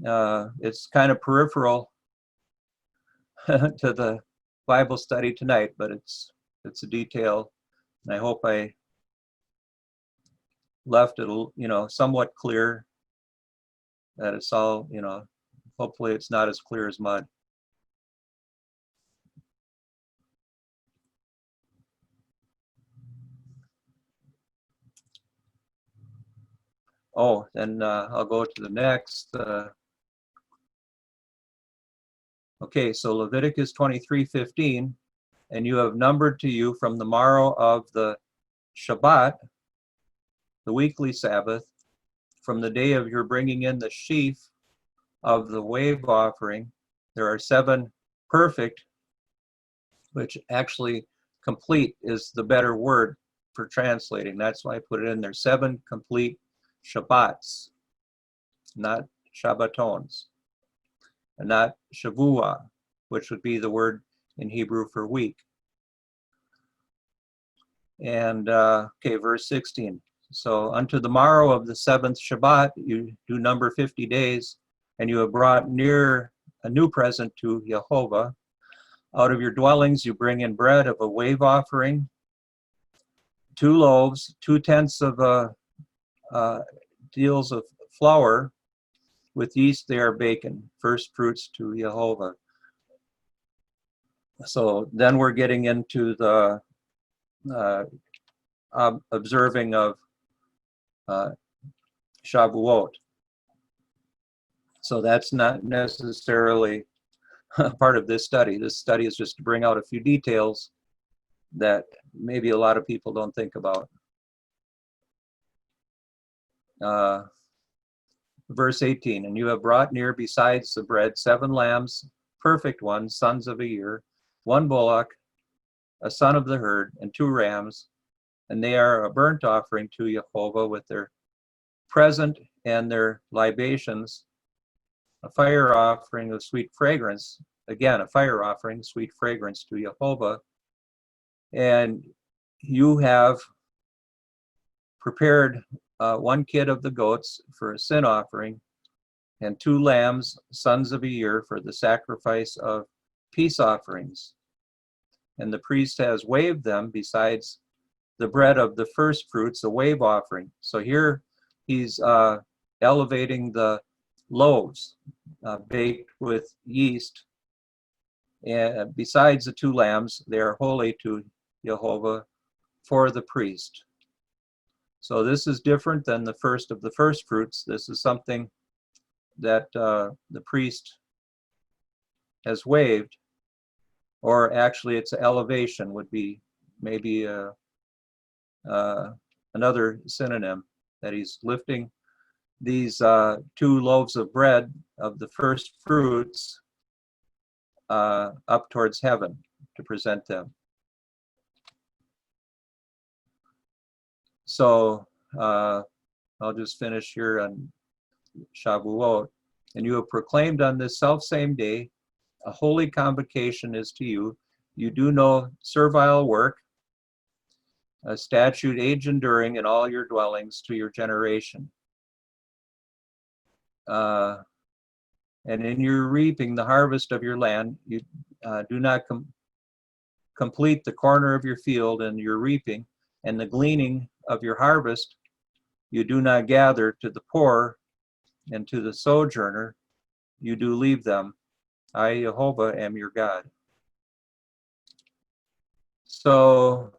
It's kind of peripheral to the Bible study tonight, but it's a detail, and I hope I left it, you know, somewhat clear. That it's all, you know, hopefully it's not as clear as mud. Oh, then I'll go to the next. Okay, so Leviticus 23:15, and you have numbered to you from the morrow of the Shabbat, the weekly Sabbath, from the day of your bringing in the sheaf of the wave offering. There are 7 perfect, which actually complete is the better word for translating. That's why I put it in there. 7 complete Shabbats, not Shabbatons, and not Shavua, which would be the word in Hebrew for week. And okay, verse 16. So unto the morrow of the 7th Shabbat, you do number 50 days, and you have brought near a new present to Jehovah. Out of your dwellings you bring in bread of a wave offering, 2 loaves, 2/10 of deals of flour, with yeast they are baken, first fruits to Jehovah. So then we're getting into the observing of Shavuot. So that's not necessarily part of this study. This study is just to bring out a few details that maybe a lot of people don't think about. Verse 18, and you have brought near besides the bread 7 lambs, perfect ones, sons of a year, 1 bullock, a son of the herd, and 2 rams, and they are a burnt offering to Jehovah with their present and their libations, a fire offering of sweet fragrance, again, a fire offering, sweet fragrance to Jehovah. And you have prepared 1 kid of the goats for a sin offering, and 2 lambs, sons of a year, for the sacrifice of peace offerings. And the priest has waved them besides the bread of the first fruits, a wave offering. So here he's elevating the loaves baked with yeast. And besides the 2 lambs, they are holy to Jehovah for the priest. So this is different than the first of the first fruits. This is something that the priest has waved, or actually its elevation would be maybe another synonym, that he's lifting these 2 loaves of bread of the first fruits up towards heaven to present them. So I'll just finish here on Shavuot. And you have proclaimed on this self-same day, a holy convocation is to you. You do no servile work, a statute age enduring in all your dwellings to your generation. And in your reaping the harvest of your land, you do not complete the corner of your field and your reaping, and the gleaning of your harvest, you do not gather to the poor and to the sojourner, you do leave them. I, Jehovah, am your God. So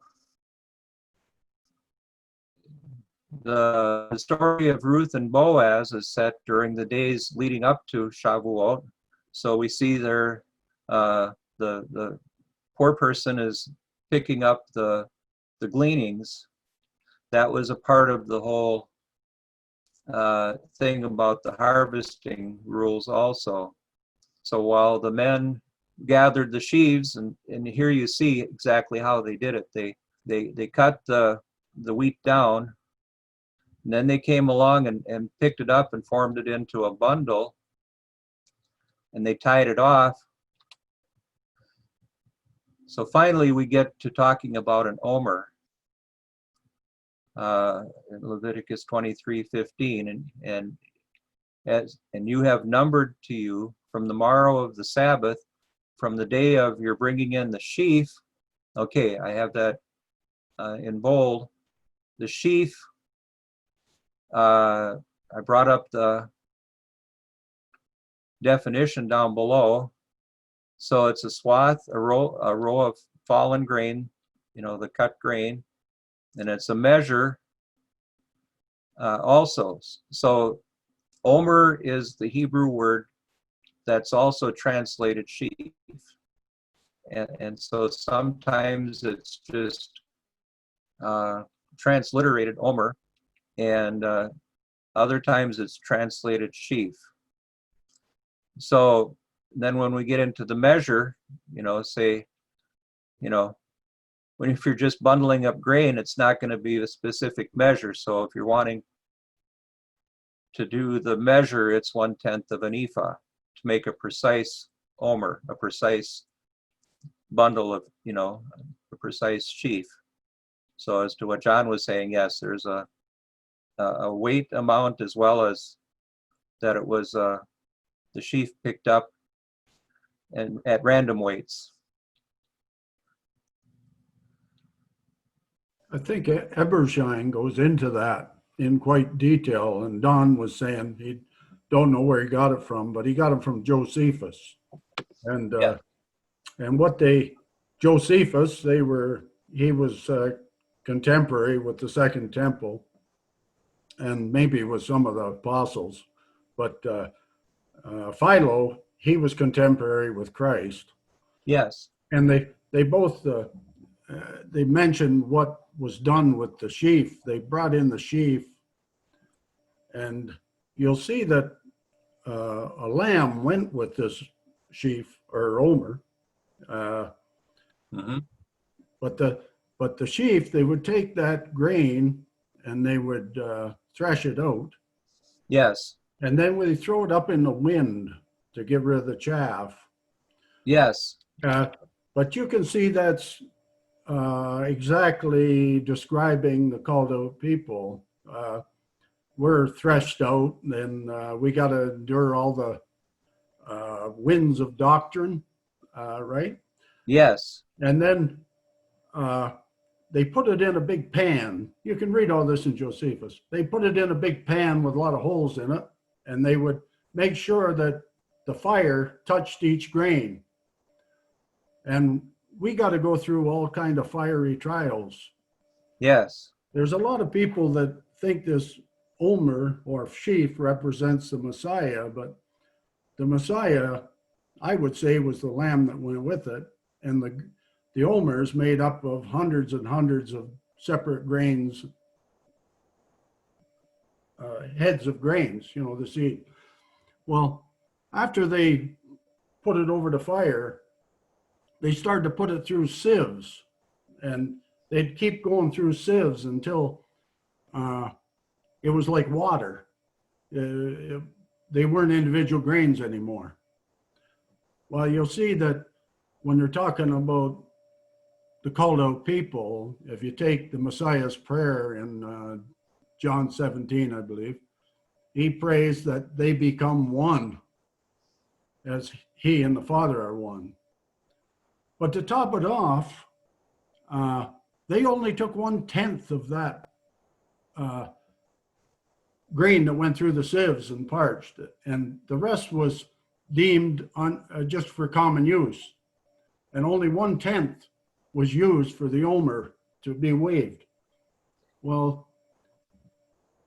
the story of Ruth and Boaz is set during the days leading up to Shavuot. So we see there the poor person is picking up the gleanings. That was a part of the whole thing about the harvesting rules also. So while the men gathered the sheaves, and here you see exactly how they did it. They cut the wheat down, and then they came along and picked it up and formed it into a bundle, and they tied it off. So finally we get to talking about an Omer. In Leviticus 23:15, and you have numbered to you from the morrow of the Sabbath, from the day of your bringing in the sheaf. Okay, I have that in bold. The sheaf, I brought up the definition down below. So it's a swath, a row of fallen grain, the cut grain, and it's a measure also. So Omer is the Hebrew word that's also translated sheaf. And so sometimes it's just transliterated Omer, and other times it's translated sheaf. So then when we get into the measure, say, if you're just bundling up grain, it's not going to be a specific measure. So if you're wanting to do the measure, it's 1/10 of an ephah to make a precise Omer, a precise bundle of, a precise sheaf. So as to what John was saying, yes, there's a weight amount as well as that it was the sheaf picked up and at random weights. I think Ebershine goes into that in quite detail, and Don was saying he don't know where he got it from, but he got it from Josephus. And Yeah. and Josephus, he was contemporary with the Second Temple, and maybe with some of the apostles, but Philo, he was contemporary with Christ. Yes. And they both they mentioned what was done with the sheaf. They brought in the sheaf, and you'll see that a lamb went with this sheaf or Omer. Mm-hmm. But the sheaf, they would take that grain and they would thresh it out. Yes. And then they throw it up in the wind to get rid of the chaff. Yes. But you can see that's exactly describing the called out people. We're threshed out, and we got to endure all the winds of doctrine, right? Yes. And then they put it in a big pan. You can read all this in Josephus. They put it in a big pan with a lot of holes in it, and they would make sure that the fire touched each grain. And we got to go through all kind of fiery trials. Yes. There's a lot of people that think this Omer or sheaf represents the Messiah, but the Messiah, I would say, was the lamb that went with it. And the Omer is made up of hundreds and hundreds of separate grains, heads of grains, the seed. Well, after they put it over the fire, they started to put it through sieves, and they'd keep going through sieves until it was like water. They weren't individual grains anymore. Well, you'll see that when you're talking about the called out people, if you take the Messiah's prayer in John 17, I believe, he prays that they become one as he and the Father are one. But to top it off, they only took 1/10 of that grain that went through the sieves and parched it, and the rest was deemed just for common use, and only 1/10 was used for the Omer to be weighed. Well,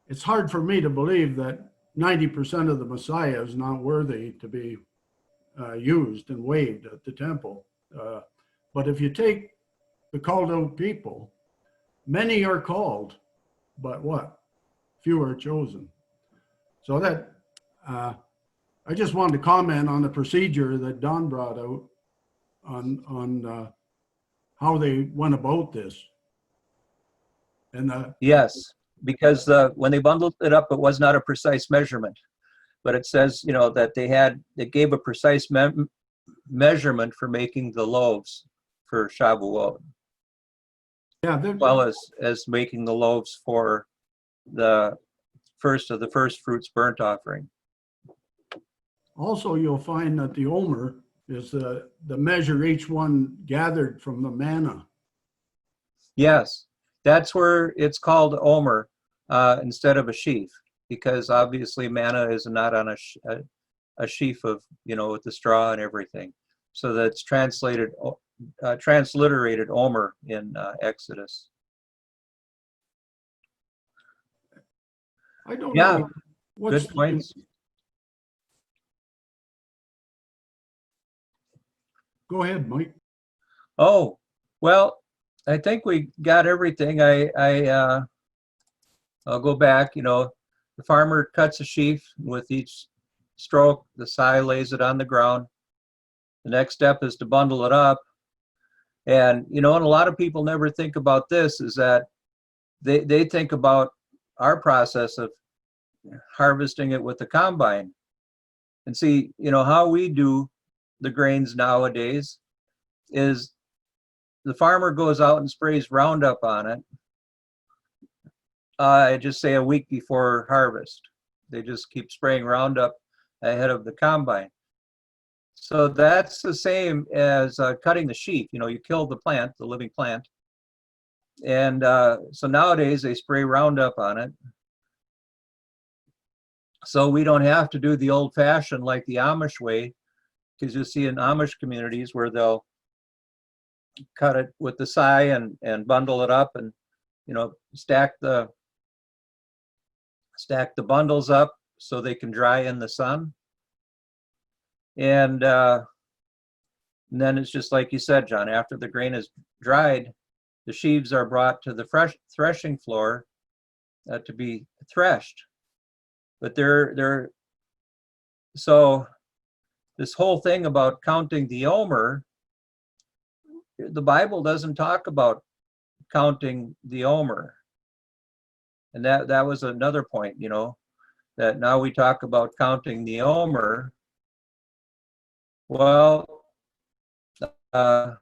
it's hard for me to believe that 90% of the Messiah is not worthy to be used and weighed at the temple. But if you take the called out people, many are called, but what? Few are chosen. So that I just wanted to comment on the procedure that Don brought out on how they went about this. And Yes, because when they bundled it up, it was not a precise measurement, but it says, you know, that they gave a precise measurement for making the loaves for Shavuot, yeah, as well as making the loaves for the first of the first fruits burnt offering. also you'll find that the Omer is the measure each one gathered from the manna. Yes, that's where it's called Omer instead of a sheaf, because obviously manna is not on a sheaf of, you know, with the straw and everything. So that's transliterated Omer in Exodus. I don't Yeah, know. What's good points. Go ahead, Mike. Oh, well, I think we got everything. I'll go back. You know, the farmer cuts a sheaf. With each stroke, the scythe lays it on the ground. The next step is to bundle it up. And, you know, and a lot of people never think about this, is that they think about our process of harvesting it with the combine. And see, you know, how we do the grains nowadays is the farmer goes out and sprays Roundup on it. I just say a week before harvest. They just keep spraying Roundup ahead of the combine. So that's the same as cutting the sheaf. You know, you kill the plant, the living plant. And so nowadays they spray Roundup on it. So we don't have to do the old fashioned like the Amish way, because you see in Amish communities where they'll cut it with the scythe and bundle it up, and, you know, stack the bundles up so they can dry in the sun. And then it's just like you said, John, after the grain is dried, the sheaves are brought to the threshing floor to be threshed. But so this whole thing about counting the Omer, the Bible doesn't talk about counting the Omer. And that was another point, you know, that now we talk about counting the Omer. Well, I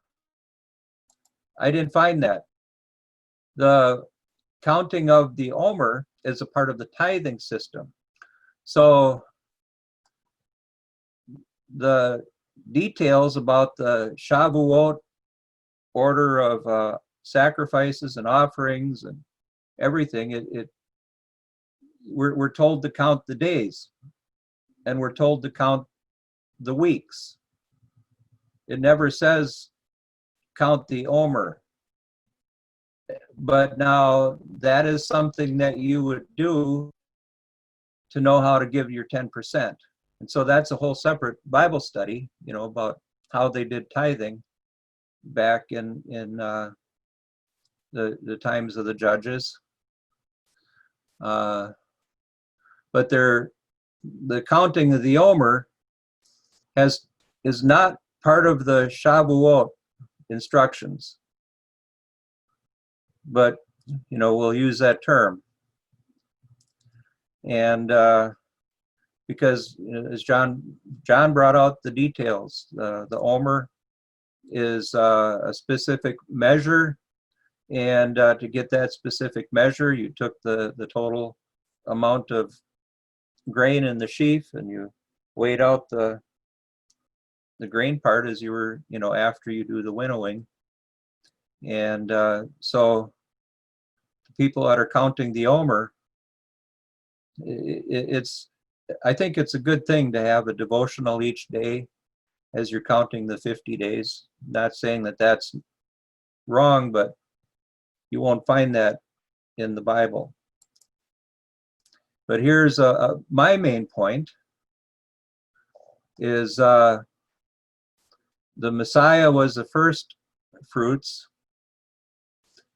didn't find that. The counting of the Omer is a part of the tithing system. So the details about the Shavuot order of sacrifices and offerings and everything, we're told to count the days, and we're told to count the weeks. It never says count the Omer. But now that is something that you would do to know how to give your 10%. And so that's a whole separate Bible study, you know, about how they did tithing back in the times of the judges. But the counting of the Omer is not part of the Shavuot instructions. But, you know, we'll use that term. And because, you know, as John brought out the details, the Omer is a specific measure, and to get that specific measure, you took the total amount of grain in the sheaf, and you weighed out the grain part as you were, you know, after you do the winnowing. And so the people that are counting the Omer, I think it's a good thing to have a devotional each day as you're counting the 50 days. Not saying that that's wrong, but you won't find that in the Bible. But here's my main point is the Messiah was the first fruits.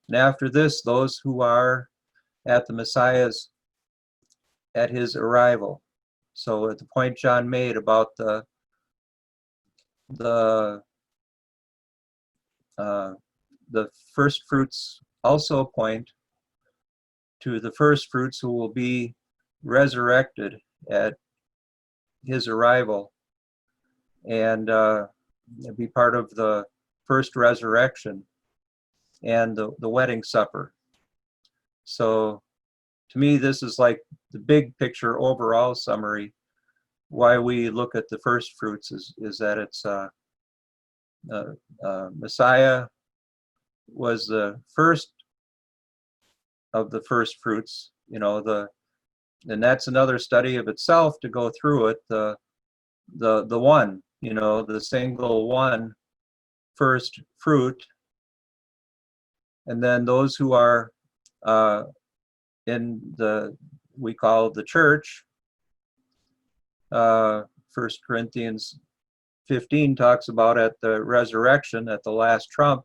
And after this, those who are at the Messiah's, at his arrival. So at the point John made about the first fruits also point to the first fruits who will be resurrected at his arrival and be part of the first resurrection and the wedding supper. So to me, this is like the big picture overall summary. Why we look at the first fruits is that it's Messiah was the first of the first fruits, and that's another study of itself to go through it. The one, the single one first fruit, and then those who are in we call the church. 1 Corinthians 15 talks about at the resurrection, at the last trump.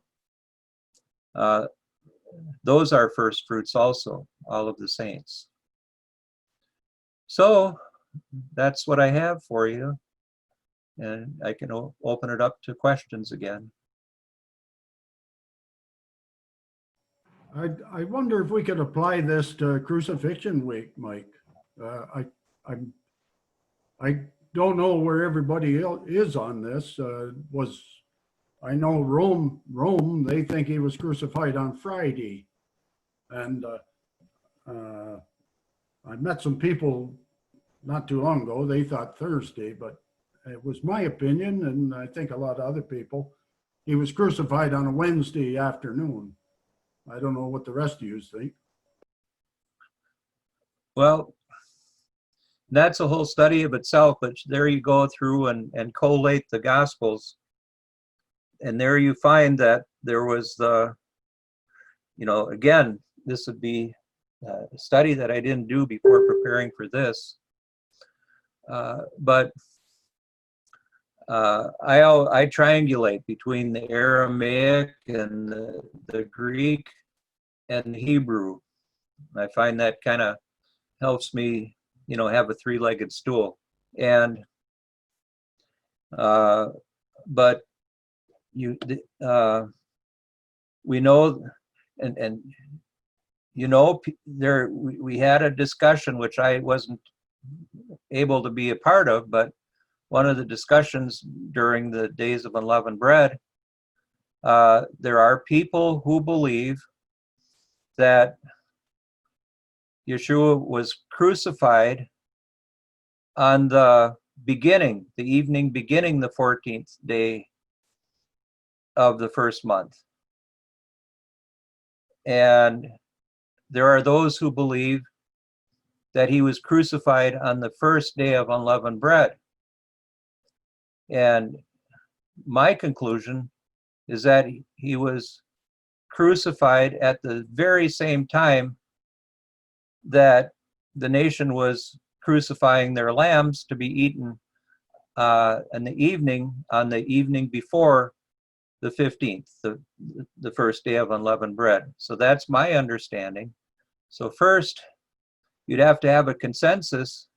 Those are first fruits also, all of the saints. So that's what I have for you. And I can open it up to questions again. I wonder if we could apply this to Crucifixion Week, Mike. I don't know where everybody else is on this. I know Rome, they think he was crucified on Friday. And I met some people not too long ago, they thought Thursday, but it was my opinion, and I think a lot of other people, he was crucified on a Wednesday afternoon. I don't know what the rest of you think. Well, that's a whole study of itself, but there you go through and collate the Gospels. And there you find that there was again, this would be a study that I didn't do before preparing for this. But I triangulate between the Aramaic and the Greek and the Hebrew. I find that kind of helps me, have a three-legged stool. And but we know, and there we had a discussion which I wasn't able to be a part of, but one of the discussions during the days of unleavened bread, there are people who believe that Yeshua was crucified on the evening beginning the 14th day of the first month. And there are those who believe that he was crucified on the first day of unleavened bread. And my conclusion is that he was crucified at the very same time that the nation was crucifying their lambs to be eaten in the evening, on the evening before the 15th, the first day of unleavened bread. So that's my understanding. So first, you'd have to have a consensus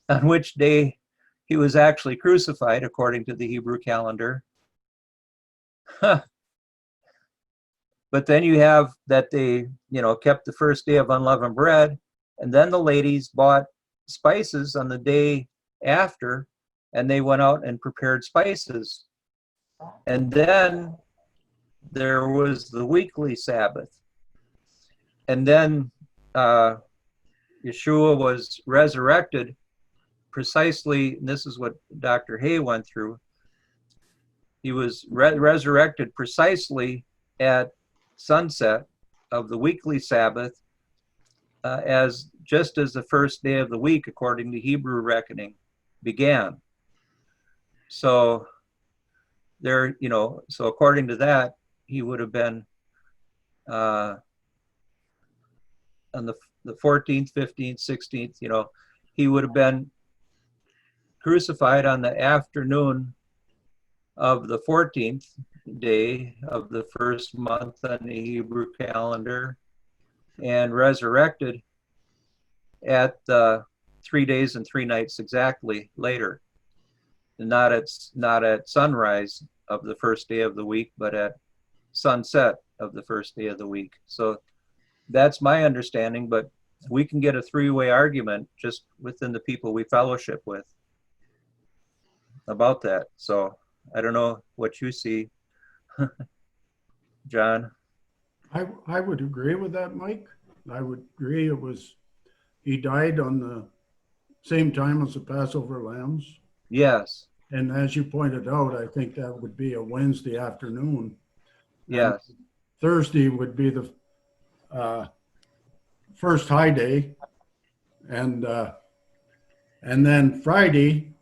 on which day he was actually crucified according to the Hebrew calendar. But then you have that they, kept the first day of unleavened bread, and then the ladies bought spices on the day after, and they went out and prepared spices. And then there was the weekly Sabbath. And then Yeshua was resurrected precisely, and this is what Dr. Hay went through. He was resurrected precisely at sunset of the weekly Sabbath as just as the first day of the week, according to Hebrew reckoning, began. So there, so according to that, he would have been on the 14th, 15th, 16th, he would have been crucified on the afternoon of the 14th day of the first month on the Hebrew calendar, and resurrected at 3 days and 3 nights exactly later. Not at sunrise of the first day of the week, but at sunset of the first day of the week. So that's my understanding, but we can get a three-way argument just within the people we fellowship with about that. So I don't know what you see, John. I would agree with that, Mike. I would agree he died on the same time as the Passover lambs. Yes. And as you pointed out, I think that would be a Wednesday afternoon. Yes. And Thursday would be the first high day, and then Friday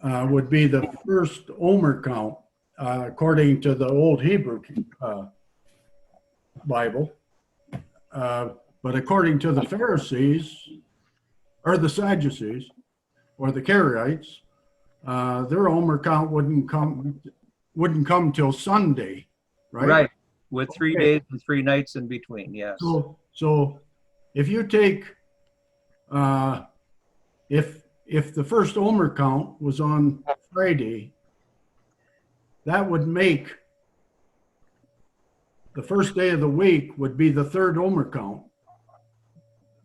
would be the first Omer count, according to the Old Hebrew Bible. But according to the Pharisees, or the Sadducees, or the Karaites, their Omer count wouldn't come till Sunday, right? Right. With 3 days and 3 nights in between. Yes. So if you take, if the first Omer count was on Friday, that would make the first day of the week would be the third Omer count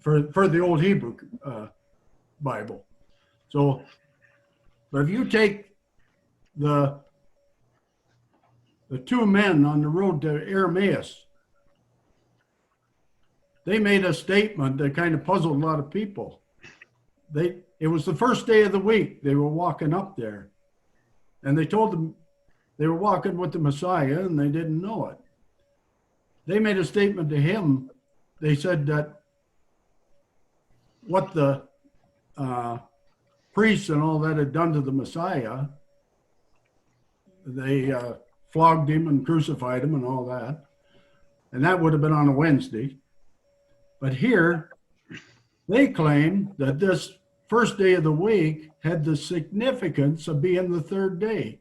for the Old Hebrew Bible. So, but if you take the two men on the road to Emmaus, they made a statement that kind of puzzled a lot of people. It was the first day of the week. They were walking up there, and they told them they were walking with the Messiah, and they didn't know it. They made a statement to him. They said that what the priests and all that had done to the Messiah, they flogged him and crucified him and all that. And that would have been on a Wednesday. But here, they claim that this first day of the week had the significance of being the third day.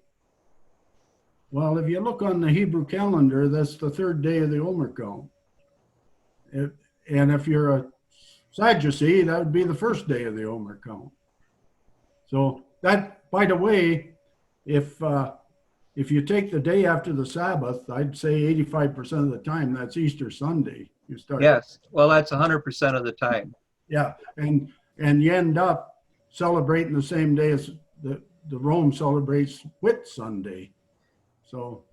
Well, if you look on the Hebrew calendar, that's the third day of the Omer count. And if you're a Sadducee, that would be the first day of the Omer count. So that, by the way, if you take the day after the Sabbath, I'd say 85% of the time that's Easter Sunday. You start. Yes. Well, that's 100% of the time. Yeah, and you end up celebrating the same day as the Rome celebrates Whit Sunday. So.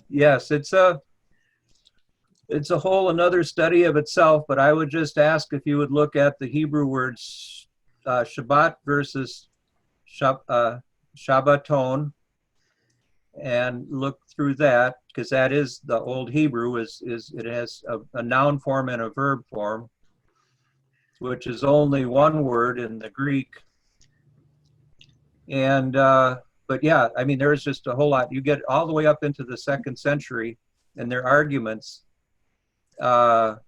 Yes, it's a whole another study of itself, but I would just ask if you would look at the Hebrew words Shabbat versus Shabbaton, and look through that, because that is the Old Hebrew. It has a noun form and a verb form, which is only one word in the Greek. And but yeah, I mean, there's just a whole lot. You get all the way up into the 2nd century, and their arguments. I've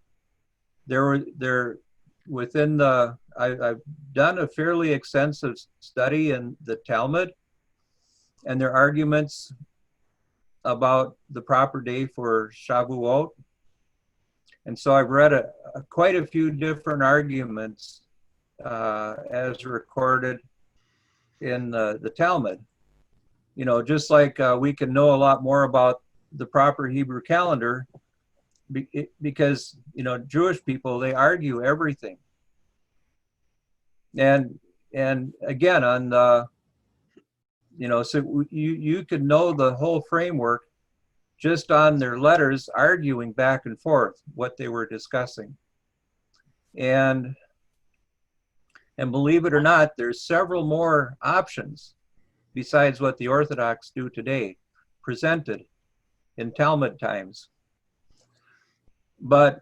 done a fairly extensive study in the Talmud and their arguments about the proper day for Shavuot. And so I've read quite a few different arguments as recorded in the Talmud. Just like we can know a lot more about the proper Hebrew calendar because, Jewish people, they argue everything. And again, on the, so you could know the whole framework just on their letters arguing back and forth what they were discussing. And believe it or not, there's several more options besides what the Orthodox do today, presented in Talmud times. But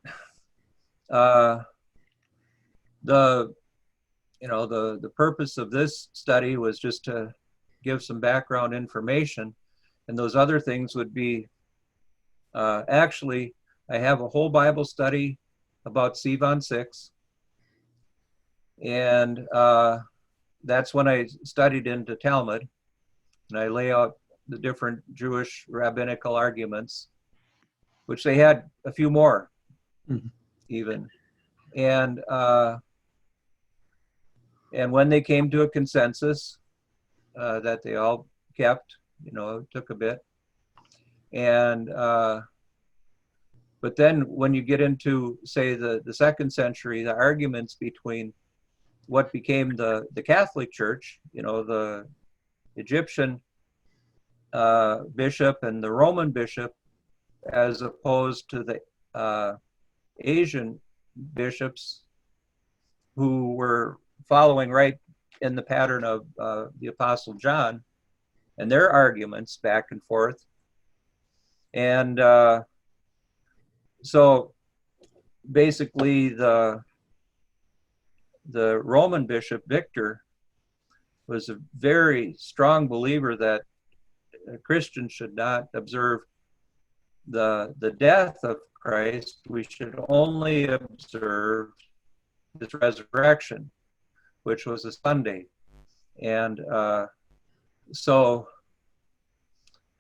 the the purpose of this study was just to give some background information, and those other things would be actually, I have a whole Bible study about Sivan 6, and that's when I studied into Talmud, and I lay out the different Jewish rabbinical arguments, which they had a few more even. And when they came to a consensus that they all kept, it took a bit. And but then when you get into, say, the second century, the arguments between what became the Catholic Church, the Egyptian bishop and the Roman bishop, as opposed to the Asian bishops who were following right in the pattern of the Apostle John, and their arguments back and forth. And so basically the Roman bishop Victor was a very strong believer that Christians should not observe the death of Christ. We should only observe his resurrection, which was a Sunday. And so,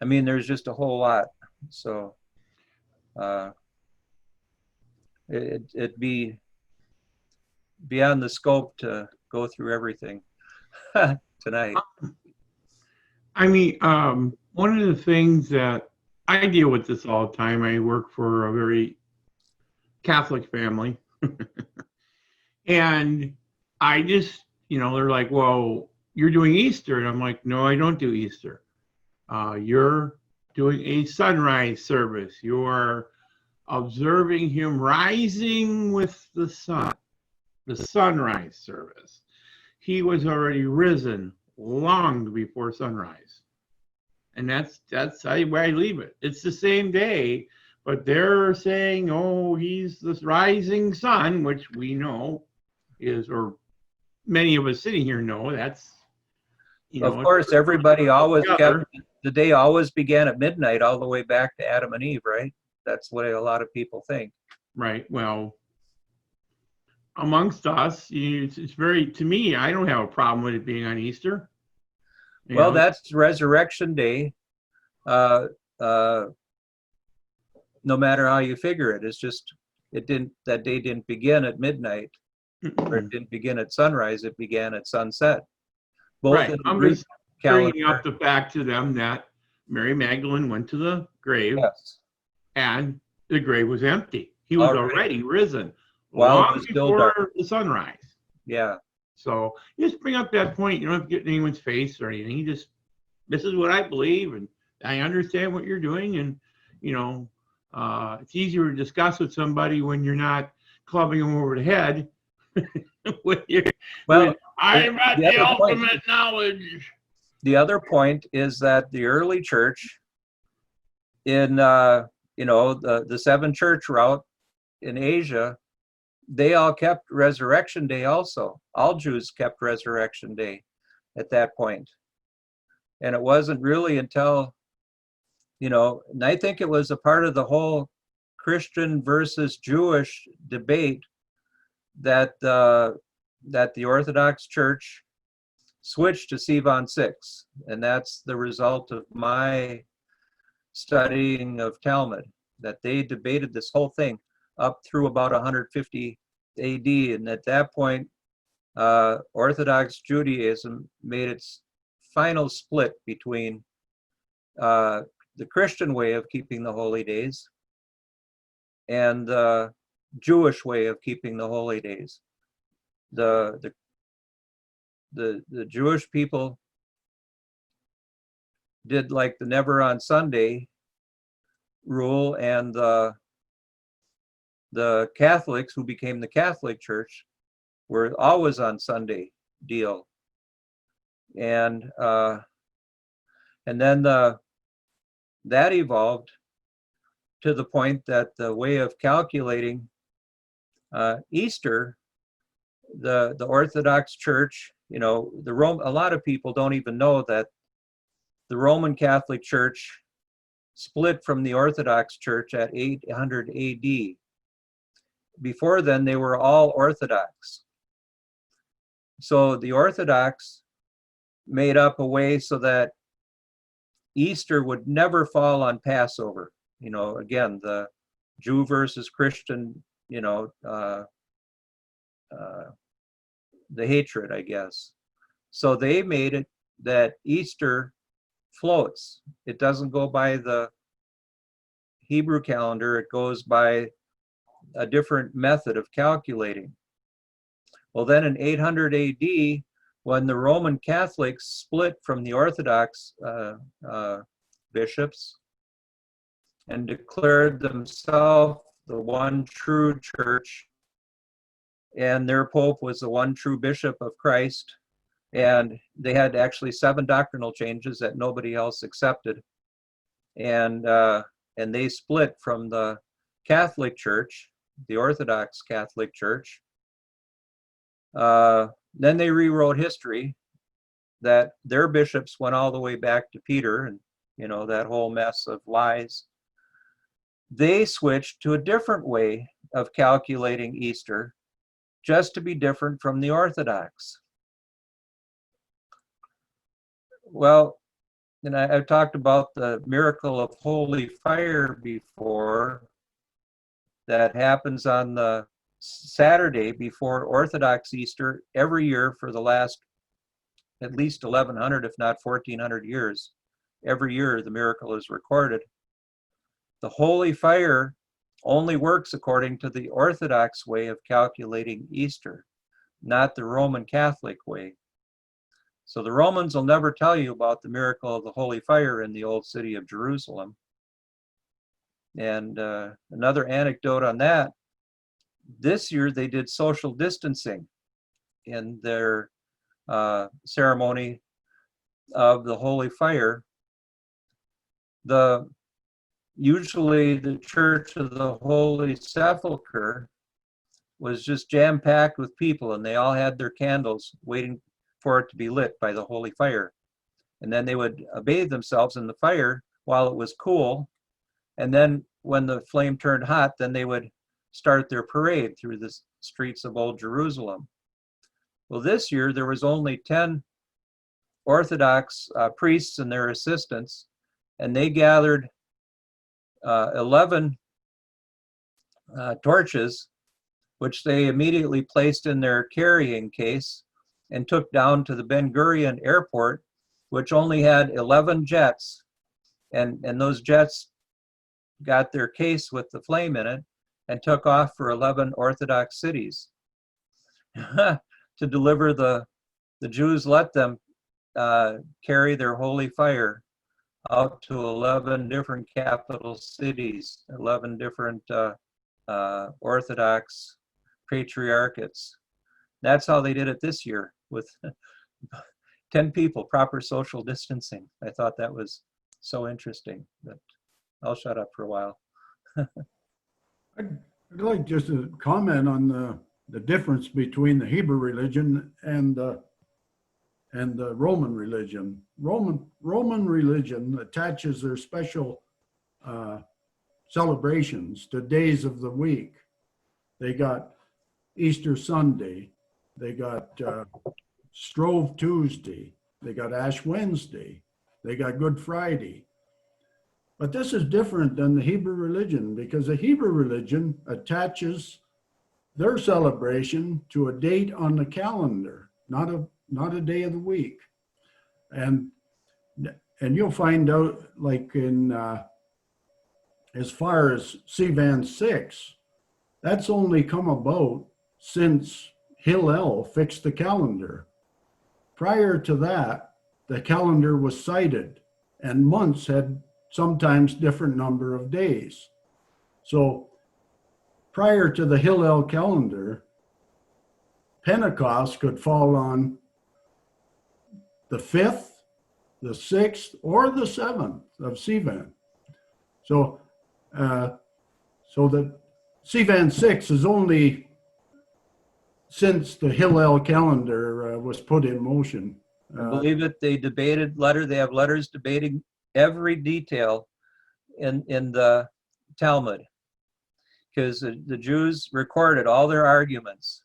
I mean, there's just a whole lot. So it'd be beyond the scope to go through everything tonight. I mean, one of the things that I deal with this all the time, I work for a very Catholic family. And I just, they're like, well, you're doing Easter. And I'm like, no, I don't do Easter. You're doing a sunrise service. You're observing him rising with the sun, the sunrise service. He was already risen long before sunrise. And that's where I leave it. It's the same day, but they're saying, oh, he's the rising sun, which we know is, or many of us sitting here know, that's, of course, everybody always kept, the day always began at midnight all the way back to Adam and Eve, right? That's what a lot of people think. Right. Well, amongst us, it's very, to me, I don't have a problem with it being on Easter. Well, that's Resurrection Day. No matter how you figure it, it's just, that day didn't begin at midnight, or it didn't begin at sunrise, it began at sunset. Both right. in the I'm Greek just calendar. bringing up the fact to them that Mary Magdalene went to the grave, Yes. and the grave was empty. He was already risen long before the sunrise. Yeah. So just bring up that point. You don't have to get in anyone's face or anything. You just, this is what I believe, and I understand what you're doing. And, it's easier to discuss with somebody when you're not clubbing them over the head. I'm at the ultimate knowledge. The other point is that the early church in, the seven church route in Asia, they all kept Resurrection Day also. All Jews kept Resurrection Day at that point. And it wasn't really until, and I think it was a part of the whole Christian versus Jewish debate that the Orthodox Church switched to Sivan 6. And that's the result of my studying of Talmud, that they debated this whole thing up through about 150 AD. And at that point, Orthodox Judaism made its final split between the Christian way of keeping the holy days and the Jewish way of keeping the holy days. The Jewish people did like the never on Sunday rule, and the Catholics, who became the Catholic Church, were always on Sunday deal. And then that evolved to the point that the way of calculating Easter, the Orthodox Church, a lot of people don't even know that the Roman Catholic Church split from the Orthodox Church at 800 AD. Before then, they were all Orthodox. So the Orthodox made up a way so that Easter would never fall on Passover. Again, the Jew versus Christian, the hatred, I guess. So they made it that Easter floats. It doesn't go by the Hebrew calendar, it goes by a different method of calculating. Well, then in 800 AD, when the Roman Catholics split from the Orthodox bishops and declared themselves the one true church, and their Pope was the one true bishop of Christ, and they had actually 7 doctrinal changes that nobody else accepted, and they split from the Catholic Church, the Orthodox Catholic Church. Then they rewrote history, that their bishops went all the way back to Peter, and that whole mess of lies. They switched to a different way of calculating Easter, just to be different from the Orthodox. Well, and I've talked about the miracle of holy fire before, that happens on the Saturday before Orthodox Easter every year for the last at least 1,100, if not 1,400 years. Every year the miracle is recorded. The holy fire only works according to the Orthodox way of calculating Easter, not the Roman Catholic way. So the Romans will never tell you about the miracle of the holy fire in the old city of Jerusalem. And another anecdote on that, this year they did social distancing in their ceremony of the holy fire. Usually the Church of the Holy Sepulchre was just jam-packed with people, and they all had their candles waiting for it to be lit by the holy fire. And then they would bathe themselves in the fire while it was cool. And then when the flame turned hot, then they would start their parade through the streets of Old Jerusalem. Well, this year there was only 10 Orthodox priests and their assistants, and they gathered 11 torches, which they immediately placed in their carrying case and took down to the Ben Gurion airport, which only had 11 jets. And those jets got their case with the flame in it and took off for 11 Orthodox cities. To deliver the Jews let them carry their holy fire out to 11 different capital cities, 11 different Orthodox patriarchates. That's how they did it this year, with 10 people, proper social distancing. I thought that was so interesting, but I'll shut up for a while. I'd like just to comment on the difference between the Hebrew religion and the Roman religion. Roman religion attaches their special celebrations to days of the week. They got Easter Sunday, they got Strove Tuesday, they got Ash Wednesday, they got Good Friday. But this is different than the Hebrew religion, because the Hebrew religion attaches their celebration to a date on the calendar, not a day of the week. And you'll find out, like in as far as Sivan 6, that's only come about since Hillel fixed the calendar. Prior to that, the calendar was cited, and months had sometimes different number of days. So prior to the Hillel calendar, Pentecost could fall on the 5th, the 6th, or the 7th of Sivan. So So the CVAN 6 is only since the Hillel calendar was put in motion. I believe it. They have letters debating every detail in the Talmud, because the Jews recorded all their arguments,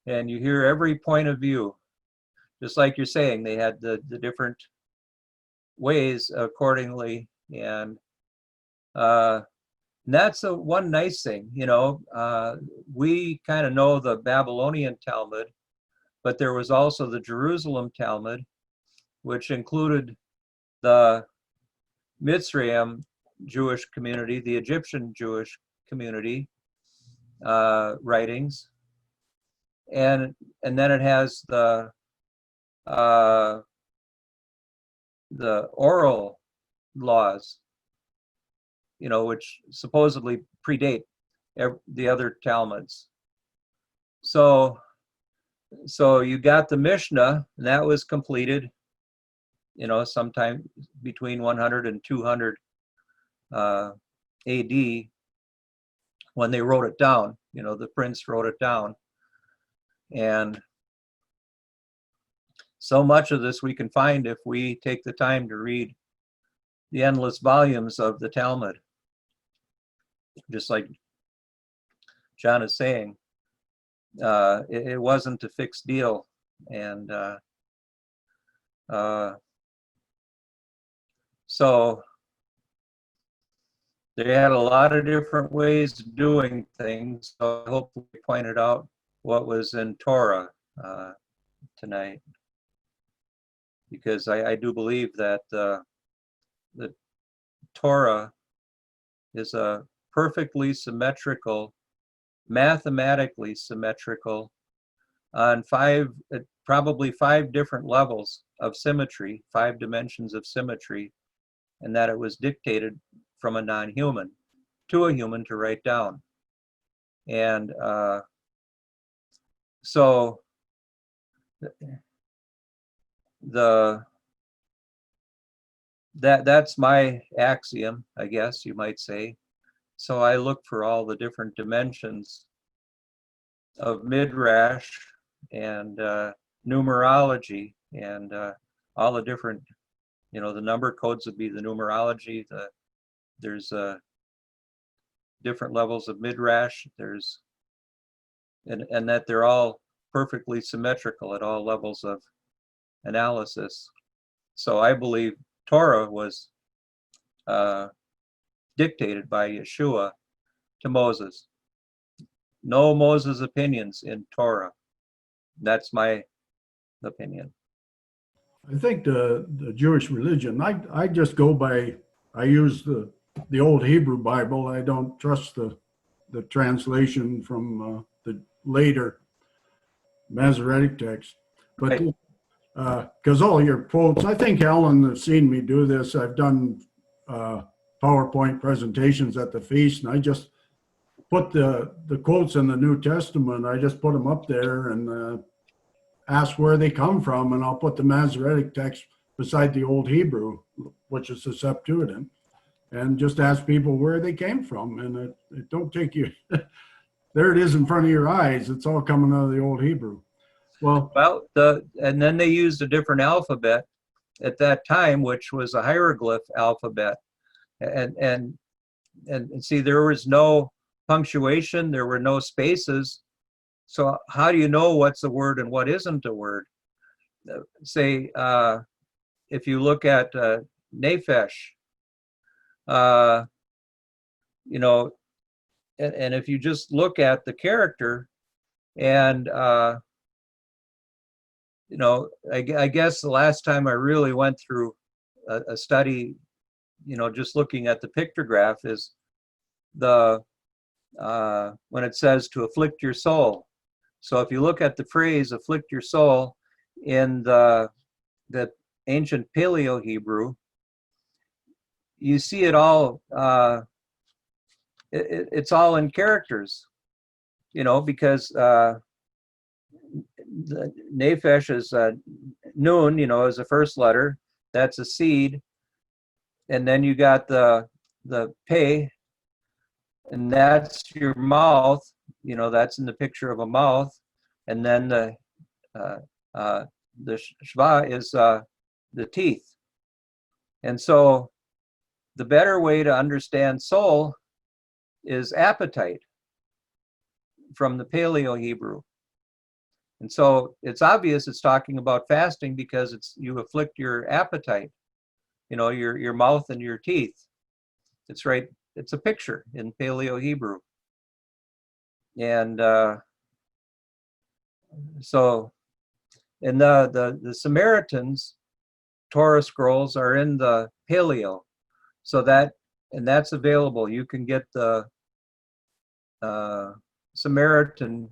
and you hear every point of view. Just like you're saying, they had the different ways accordingly, and that's one nice thing, we kind of know the Babylonian Talmud, but there was also the Jerusalem Talmud, which included the Mitzrayim Jewish community, the Egyptian Jewish community writings, and then it has the oral laws, which supposedly predate the other Talmuds. So you got the Mishnah, and that was completed, sometime between 100 and 200 AD, when they wrote it down. The prince wrote it down. And so much of this we can find if we take the time to read the endless volumes of the Talmud. Just like John is saying, it wasn't a fixed deal. And so they had a lot of different ways of doing things. So I hope we pointed out what was in Torah tonight, because I do believe that the Torah is a perfectly symmetrical, mathematically symmetrical, on probably five different levels of symmetry, 5 dimensions of symmetry, and that it was dictated from a non-human to a human to write down. And so that's my axiom, I guess you might say. So I look for all the different dimensions of midrash and numerology, and all the different, the number codes would be the numerology. There's different levels of midrash. And that they're all perfectly symmetrical at all levels of analysis. So I believe Torah was dictated by Yeshua to Moses. No Moses opinions in Torah. That's my opinion. I think the Jewish religion, I just go by, I use the old Hebrew Bible. I don't trust the translation from the later Masoretic text. But because all your quotes, I think Alan has seen me do this. I've done PowerPoint presentations at the feast, and I just put the quotes in the New Testament. I just put them up there and ask where they come from, and I'll put the Masoretic text beside the Old Hebrew, which is the Septuagint, and just ask people where they came from. And it don't take you, there it is in front of your eyes. It's all coming out of the Old Hebrew. Well, and then they used a different alphabet at that time, which was a hieroglyph alphabet. And see, there was no punctuation, there were no spaces. So how do you know what's a word and what isn't a word? Say, if you look at Nephesh, and if you just look at the character, and I guess the last time I really went through a study, just looking at the pictograph, is when it says to afflict your soul. So if you look at the phrase afflict your soul in the ancient Paleo Hebrew, you see it all, it's all in characters, because the Nephesh is Nun, is the first letter. That's a seed. And then you got the the pay, and that's your mouth. That's in the picture of a mouth, and then the shva is the teeth. And so the better way to understand soul is appetite from the Paleo Hebrew. And so it's obvious it's talking about fasting because you afflict your appetite, your mouth and your teeth. It's right. It's a picture in Paleo Hebrew. And so, and the Samaritans Torah scrolls are in the Paleo, so that's available. You can get the Samaritan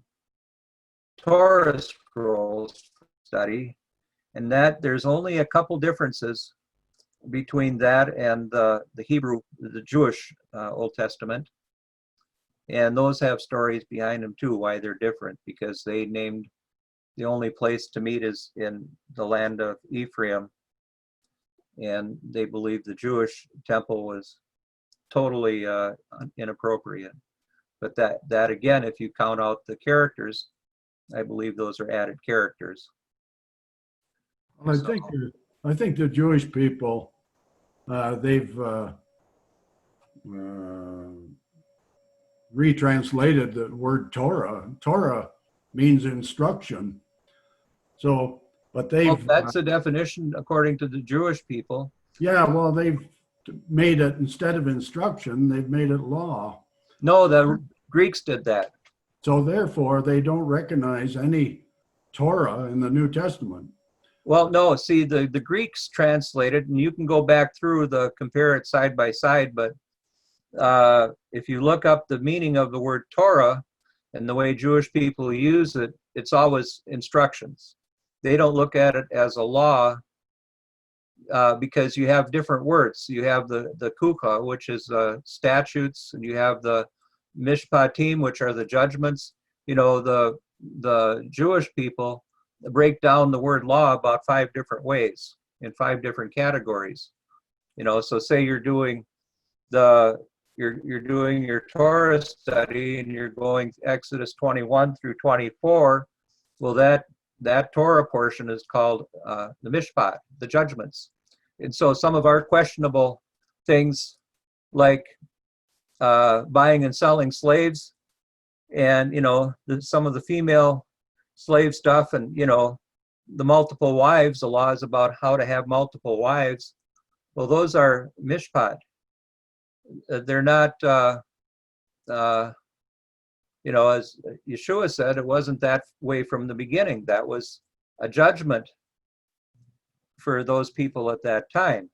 Torah scrolls study, and that there's only a couple differences between that and the Hebrew, the Jewish Old Testament. And those have stories behind them too, why they're different, because they named the only place to meet is in the land of Ephraim. And they believe the Jewish temple was totally inappropriate. But that again, if you count out the characters, I believe those are added characters. Well, I think the Jewish people, they've retranslated the word Torah. Torah means instruction. So, but they've that's a definition according to the Jewish people. yeah, well, they've made it, instead of instruction, they've made it law. No, the Greeks did that. So therefore, they don't recognize any Torah in the New Testament. Well, no, see, the Greeks translated, and you can go back through compare it side by side, but if you look up the meaning of the word Torah and the way Jewish people use it, it's always instructions. They don't look at it as a law because you have different words. You have the kuka, which is statutes, and you have the mishpatim, which are the judgments. The Jewish people break down the word law about 5 different ways in 5 different categories. So say you're doing your Torah study and you're going Exodus 21 through 24. Well, that Torah portion is called the mishpat, the judgments. And so some of our questionable things, like buying and selling slaves, and some of the female slave stuff, and the multiple wives, the laws about how to have multiple wives. Well, those are mishpat. They're not as Yeshua said, it wasn't that way from the beginning. That was a judgment for those people at that time.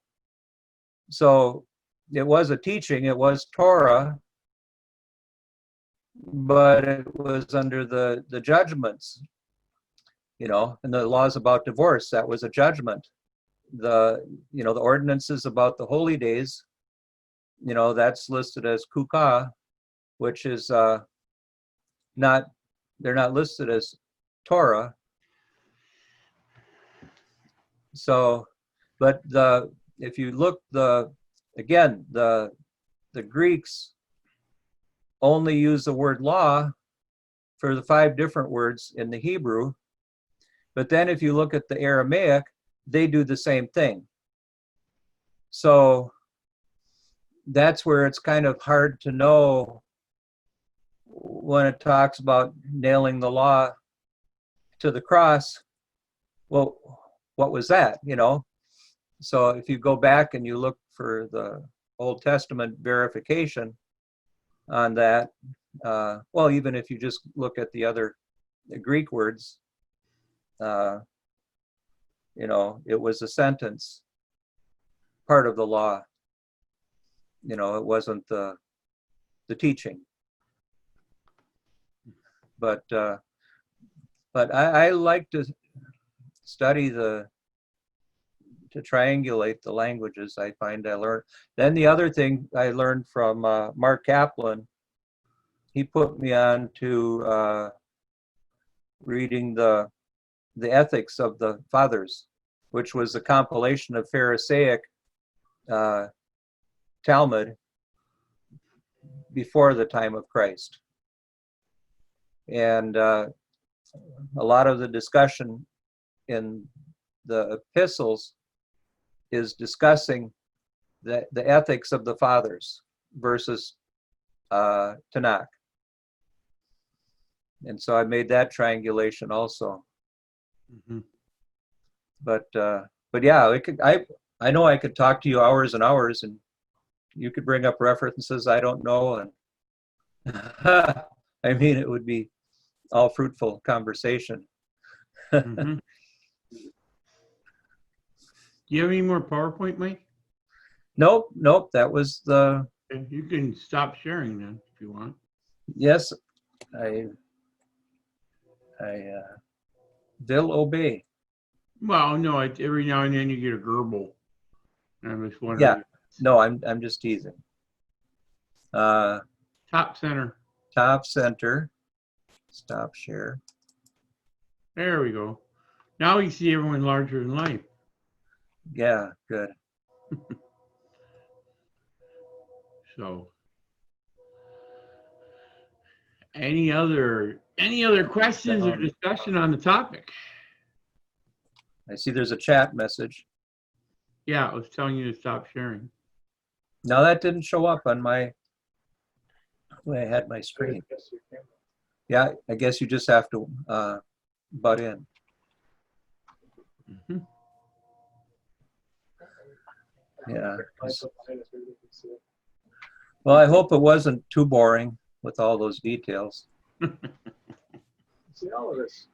So it was a teaching, it was Torah, but it was under the judgments, and the laws about divorce, that was a judgment. The ordinances about the holy days, that's listed as kuka, which is they're not listed as Torah. So, but if you look, the Greeks only use the word law for the 5 different words in the Hebrew. But then if you look at the Aramaic, they do the same thing. So that's where it's kind of hard to know when it talks about nailing the law to the cross. Well, what was that, So if you go back and you look for the Old Testament verification on that, well, even if you just look at the Greek words, it was a sentence, part of the law. It wasn't the teaching. But I like to study to triangulate the languages. I find I learn. Then the other thing I learned from Mark Kaplan, he put me on to reading the Ethics of the Fathers, which was a compilation of Pharisaic Talmud, before the time of Christ. And a lot of the discussion in the epistles is discussing the ethics of the fathers versus Tanakh. And so I made that triangulation also. Mhm. But yeah, I know I could talk to you hours and hours, and you could bring up references I don't know, and I mean, it would be all fruitful conversation. Mhm. Do you have any more PowerPoint, Mike? Nope, that was the, Okay, you can stop sharing then if you want. yes, I will obey. Well, no, every now and then you get a gerbil. And I'm just wondering. Yeah. No, I'm just teasing. Top center. Top center, stop share. There we go. Now we see everyone larger than life. Yeah, good. So, any other questions or discussion on the topic? I see there's a chat message. Yeah, I was telling you to stop sharing. Now that didn't show up on my, when I had my screen. Yeah, I guess you just have to butt in. Mhm. Yeah. Well, I hope it wasn't too boring with all those details. See all of this.